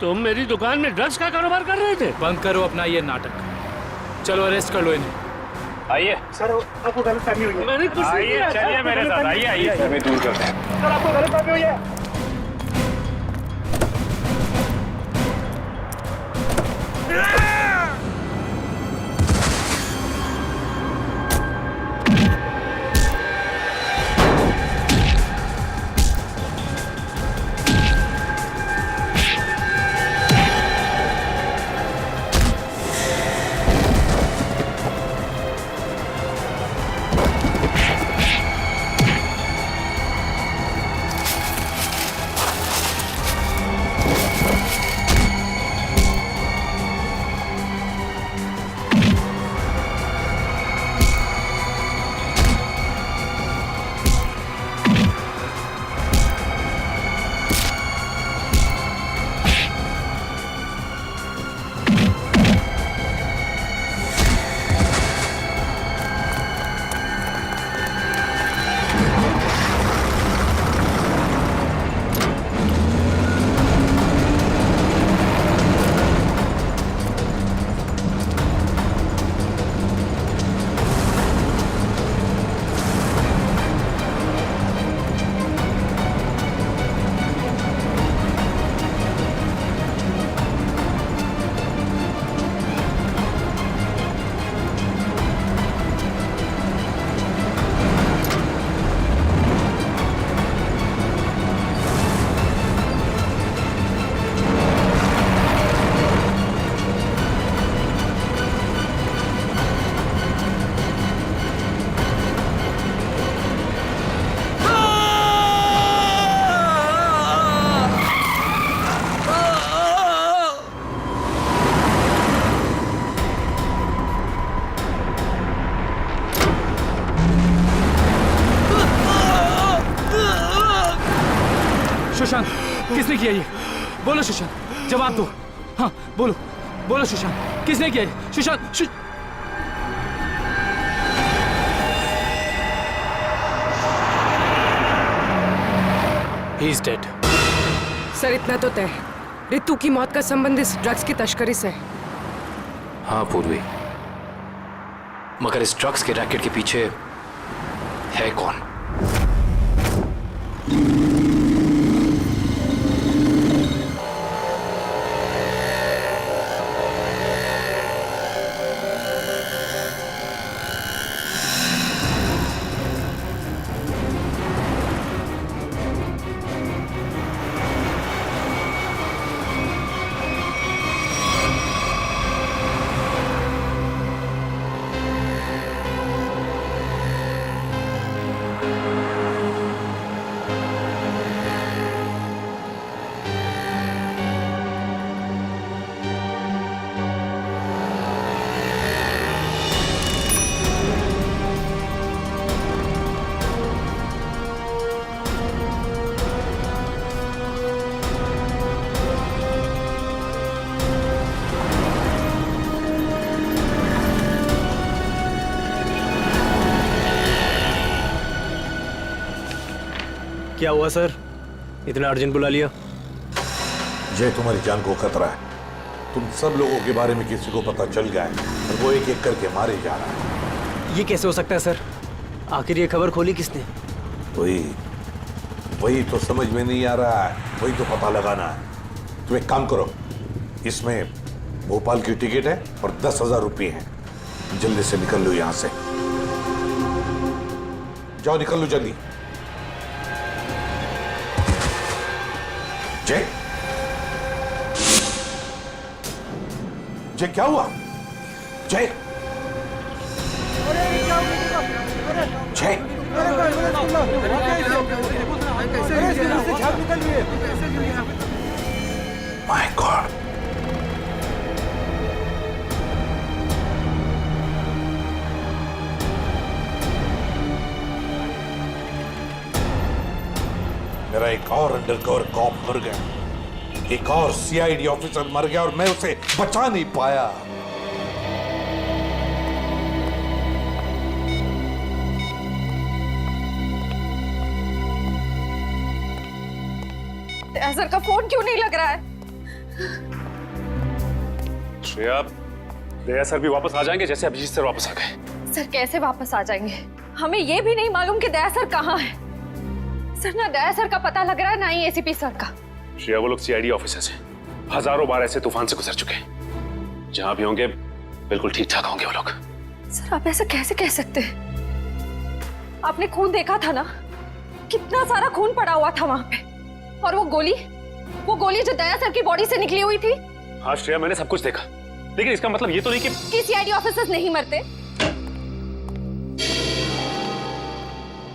तुम मेरी दुकान में ड्रग्स का कारोबार कर रहे थे? बंद करो अपना ये नाटक। चलो अरेस्ट कर लो इन्हें। आइए सर, आपको गलतफहमी हुई है। मैंने कुछ नहीं आइए, किया। चलिए मेरे साथ। आइए हमें दूर करते हैं। सर, आपको गलतफहमी हुई है। सुशांत, किसने किया ये? बोलो सुशांत, जवाब दो। हाँ बोलो, बोलो सुशांत, किसने किया ये? Sushant He is dead. Sir, इतना तो तय है, रितु की मौत का संबंध इस ड्रग्स की तस्करी से है। हाँ पूर्वी, मगर इस ड्रग्स के रैकेट के पीछे है कौन? क्या हुआ सर, इतना अर्जेंट बुला लिया? जय, तुम्हारी जान को खतरा है। तुम सब लोगों के बारे में किसी को पता चल गया है और वो एक एक करके मारे जा रहा है। ये कैसे हो सकता है सर? आखिर ये खबर खोली किसने? वही तो समझ में नहीं आ रहा है, वही तो पता लगाना है। तुम एक काम करो, इसमें भोपाल की टिकट है और 10,000 रुपये हैं। जल्दी से निकल लो यहां से, जाओ निकल लो जल्दी। जय, जय क्या हुआ? जय, जय, माय गॉड, मेरा एक और अंडरकवर कॉप मर गया, एक और सीआईडी ऑफिसर मर गया और मैं उसे बचा नहीं पाया। सर का फोन क्यों नहीं लग रहा है? श्रेया, दया सर भी वापस आ जाएंगे जैसे अभिजीत सर वापस आ गए। सर कैसे वापस आ जाएंगे? हमें ये भी नहीं मालूम कि दया सर कहाँ है। सर ना दया सर का पता लग रहा है, ना ही एसीपी सर का। श्रेया, वो लोग सीआईडी ऑफिसर्स हैं, हजारों बार ऐसे तूफान से गुजर चुके हैं। जहां भी होंगे बिल्कुल ठीक ठाक होंगे वो लोग। सर आप ऐसा कैसे कह सकते हैं? आपने खून देखा था ना, कितना सारा खून पड़ा हुआ था वहां पे। और वो गोली जो दया सर की बॉडी से निकली हुई थी। हाँ श्रेया, मैंने सब कुछ देखा, लेकिन इसका मतलब ये तो नहीं कि सीआईडी ऑफिसर्स नहीं मरते।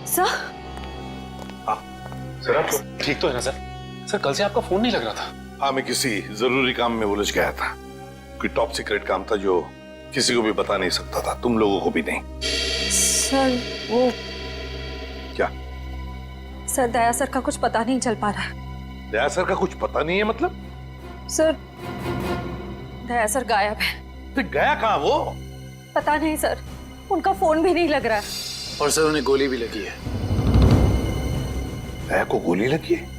सर, सर आप ठीक तो है ना सर? सर कल से आपका फोन नहीं लग रहा था। हाँ, मैं किसी जरूरी काम में उलझ गया था। कोई टॉप सीक्रेट काम था जो किसी को भी बता नहीं सकता था, तुम लोगों को भी नहीं। सर वो क्या? सर दया सर का कुछ पता नहीं चल पा रहा है। दया सर का कुछ पता नहीं है मतलब? सर दया सर गायब है। तो गया कहाँ वो? पता नहीं सर, उनका फोन भी नहीं लग रहा है। और सर उन्हें गोली भी लगी है। दया को गोली लगी है?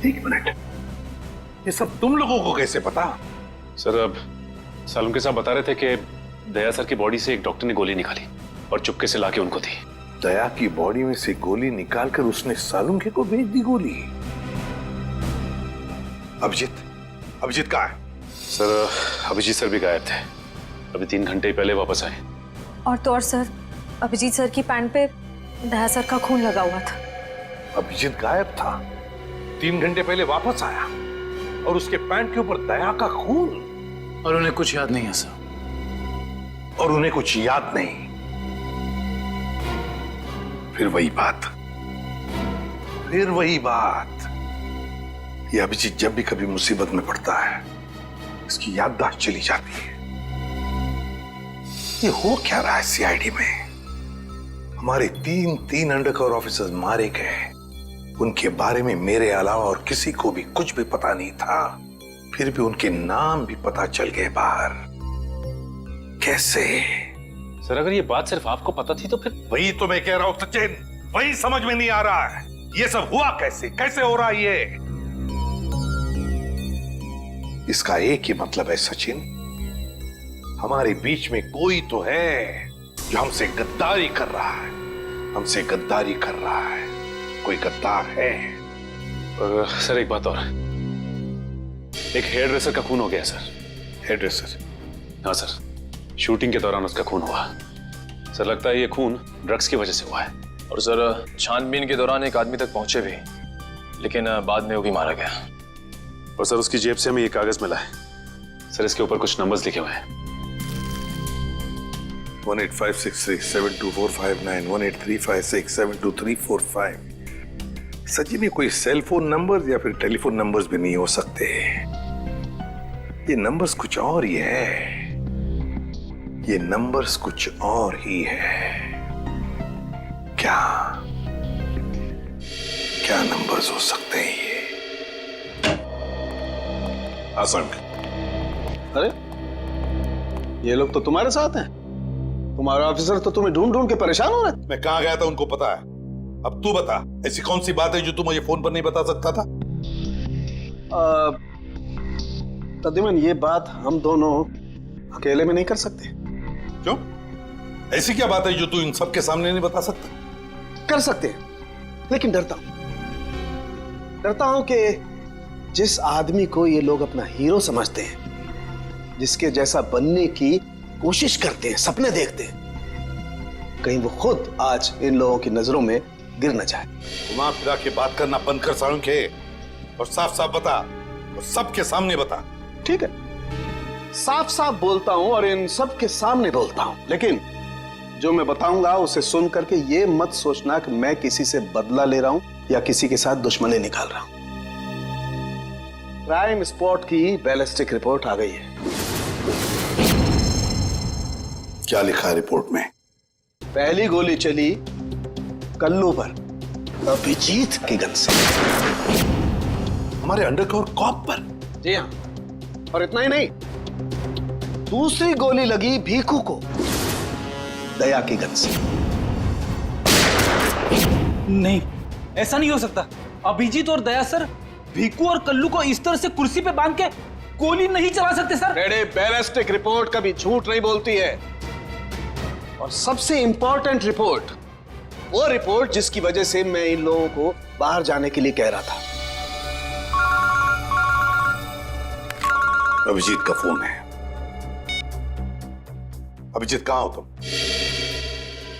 एक मिनट, ये सब तुम लोगों को कैसे पता? सर अब सालुंके के साहब बता रहे थे कि दया सर की बॉडी से एक डॉक्टर ने गोली निकाली और चुपके से लाके उनको दी। दया की बॉडी में से गोली निकालकर उसने सालुंके को भेज दी गोली। अभिजीत कहाँ है? सर अभिजीत सर भी गायब थे, अभी 3 घंटे पहले वापस आए। और तो और सर, अभिजीत सर की पैंट पे दया सर का खून लगा हुआ था। अभिजीत गायब था, 3 घंटे पहले वापस आया और उसके पैंट के ऊपर दया का खून। और उन्हें कुछ याद नहीं है सर। और उन्हें कुछ याद नहीं। फिर वही बात, ये अभिजीत जब भी कभी मुसीबत में पड़ता है, इसकी याददाश्त चली जाती है। ये हो क्या रहा है सीआईडी में? हमारे 3 अंडरकवर ऑफिसर्स मारे गए, उनके बारे में मेरे अलावा और किसी को भी कुछ भी पता नहीं था, फिर भी उनके नाम भी पता चल गए बाहर। कैसे? सर अगर ये बात सिर्फ आपको पता थी तो फिर? वही तो मैं कह रहा हूं सचिन, वही समझ में नहीं आ रहा है। ये सब हुआ कैसे हो रहा है ये? इसका एक ही मतलब है सचिन, हमारे बीच में कोई तो है जो हमसे गद्दारी कर रहा है, कोई गद्दार है। और सर एक बात और, एक हेयर ड्रेसर का खून हो गया सर। Hair dresser? हाँ सर, शूटिंग के दौरान उसका खून हुआ। सर लगता है ये खून ड्रग्स की वजह से हुआ है। और सर छानबीन के दौरान एक आदमी तक पहुंचे भी, लेकिन बाद में वो भी मारा गया। और सर उसकी जेब से हमें ये कागज मिला है सर, इसके ऊपर कुछ नंबर्स लिखे हुए हैं। 18563724559 18356723445। सचिन ये कोई सेल फोन नंबर या फिर टेलीफोन नंबर्स भी नहीं हो सकते, ये नंबर्स कुछ और ही है। ये नंबर्स कुछ और ही है। क्या नंबर्स हो सकते हैं ये? आसंक, अरे ये लोग तो तुम्हारे साथ हैं। तुम्हारा ऑफिसर तो तुम्हें ढूंढ ढूंढ के परेशान हो रहे थे। मैं कहां गया था उनको पता है। अब तू बता, ऐसी कौन सी बात है जो तू मुझे फोन पर नहीं बता सकता था? प्रद्युमन, ये बात हम दोनों अकेले में नहीं कर सकते। क्यों? ऐसी क्या बात है जो तू इन सबके सामने नहीं बता सकता? कर सकते हैं, लेकिन डरता हूं कि जिस आदमी को ये लोग अपना हीरो समझते हैं, जिसके जैसा बनने की कोशिश करते हैं, सपने देखते हैं, कहीं वो खुद आज इन लोगों की नजरों में गिर न जाए। घुमा फिरा के बात करना बंद कर साळुंखे और साफ साफ बता, और सबके सामने बता। ठीक है, साफ साफ बोलता हूं और इन सब के सामने बोलता हूं, लेकिन जो मैं बताऊंगा उसे सुन करके ये मत सोचना कि मैं किसी से बदला ले रहा हूं या किसी के साथ दुश्मनी निकाल रहा हूं। क्राइम स्पॉट की बैलिस्टिक रिपोर्ट आ गई है। क्या लिखा है रिपोर्ट में? पहली गोली चली कल्लू पर, अभिजीत की गन से। हमारे अंडरकवर कॉप पर? जी हाँ, और इतना ही नहीं, दूसरी गोली लगी भीखू को, दया की गन से। नहीं, ऐसा नहीं हो सकता। अभिजीत और दया सर भीकू और कल्लू को इस तरह से कुर्सी पे बांध के गोली नहीं चला सकते सर। बेटे, बैलिस्टिक रिपोर्ट कभी झूठ नहीं बोलती है। और सबसे इंपॉर्टेंट रिपोर्ट, वो रिपोर्ट जिसकी वजह से मैं इन लोगों को बाहर जाने के लिए कह रहा था। अभिजीत का फोन है। अभिजीत, कहां हो तुम?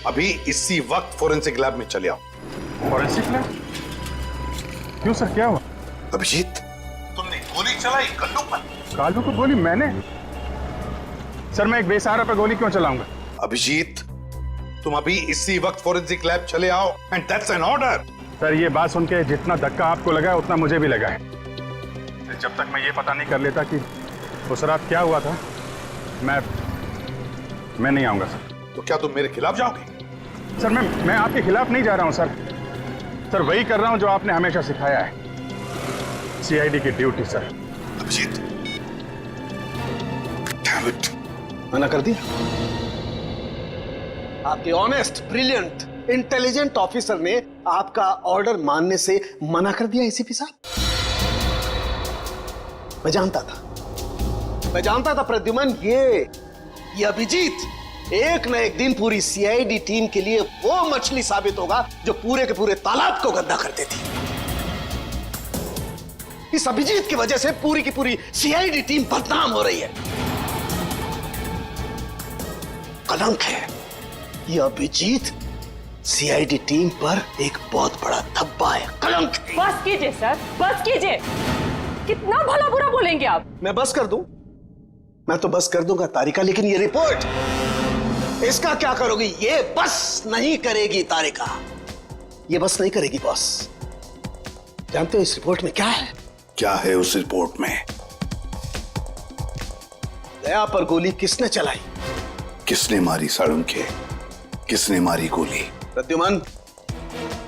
अभी इसी वक्त फोरेंसिक लैब में चले आओ। Forensic lab? क्यों सर, क्या हुआ? अभिजीत, तुमने गोली चलाई कल्लू पर। कालू को गोली मैंने? सर, मैं एक बेसहारा पर गोली क्यों चलाऊंगा? अभिजीत, तुम अभी इसी वक्त फोरेंसिक लैब चले आओ, and that's an order. Sir, ये बात सुन के जितना धक्का आपको लगा है उतना मुझे भी लगा है। जब तक मैं ये पता नहीं कर लेता कि उस रात क्या हुआ था, मैं नहीं आऊंगा सर। तो क्या तुम मेरे खिलाफ जाओगे? सर, मैं आपके खिलाफ नहीं जा रहा हूं सर। सर, वही कर रहा हूं जो आपने हमेशा सिखाया है, सीआईडी की ड्यूटी सर। अभिजीत, मना कर दिया? आपके ऑनेस्ट, ब्रिलियंट, इंटेलिजेंट ऑफिसर ने आपका ऑर्डर मानने से मना कर दिया एसीपी साहब। मैं जानता था प्रद्युमन, ये अभिजीत एक न एक दिन पूरी सीआईडी टीम के लिए वो मछली साबित होगा जो पूरे के पूरे तालाब को गंदा कर देती। इस अभिजीत की वजह से पूरी की पूरी सीआईडी टीम बदनाम हो रही है। कलंक है ये अभिजीत, सीआईडी टीम पर एक बहुत बड़ा धब्बा है, कलंक है। बस कीजिए सर, बस कीजिए। कितना भला बुरा बोलेंगे आप? मैं बस कर दूं? मैं तो बस कर दूंगा तारिका, लेकिन ये रिपोर्ट, इसका क्या करोगी? ये बस नहीं करेगी तारिका, ये बस नहीं करेगी बॉस। जानते हो इस रिपोर्ट में क्या है? क्या है उस रिपोर्ट में? दया पर गोली किसने चलाई? किसने मारी साळुंखे? किसने मारी गोली? प्रद्युमन,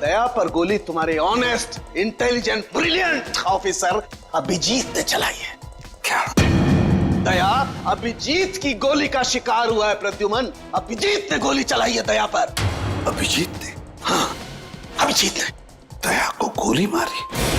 दया पर गोली तुम्हारे honest, intelligent, brilliant officer Abhijeet ने चलाई है। क्या? दया अभिजीत की गोली का शिकार हुआ है प्रद्युमन। अभिजीत ने गोली चलाई है दया पर। अभिजीत ने? हाँ, अभिजीत ने दया को गोली मारी।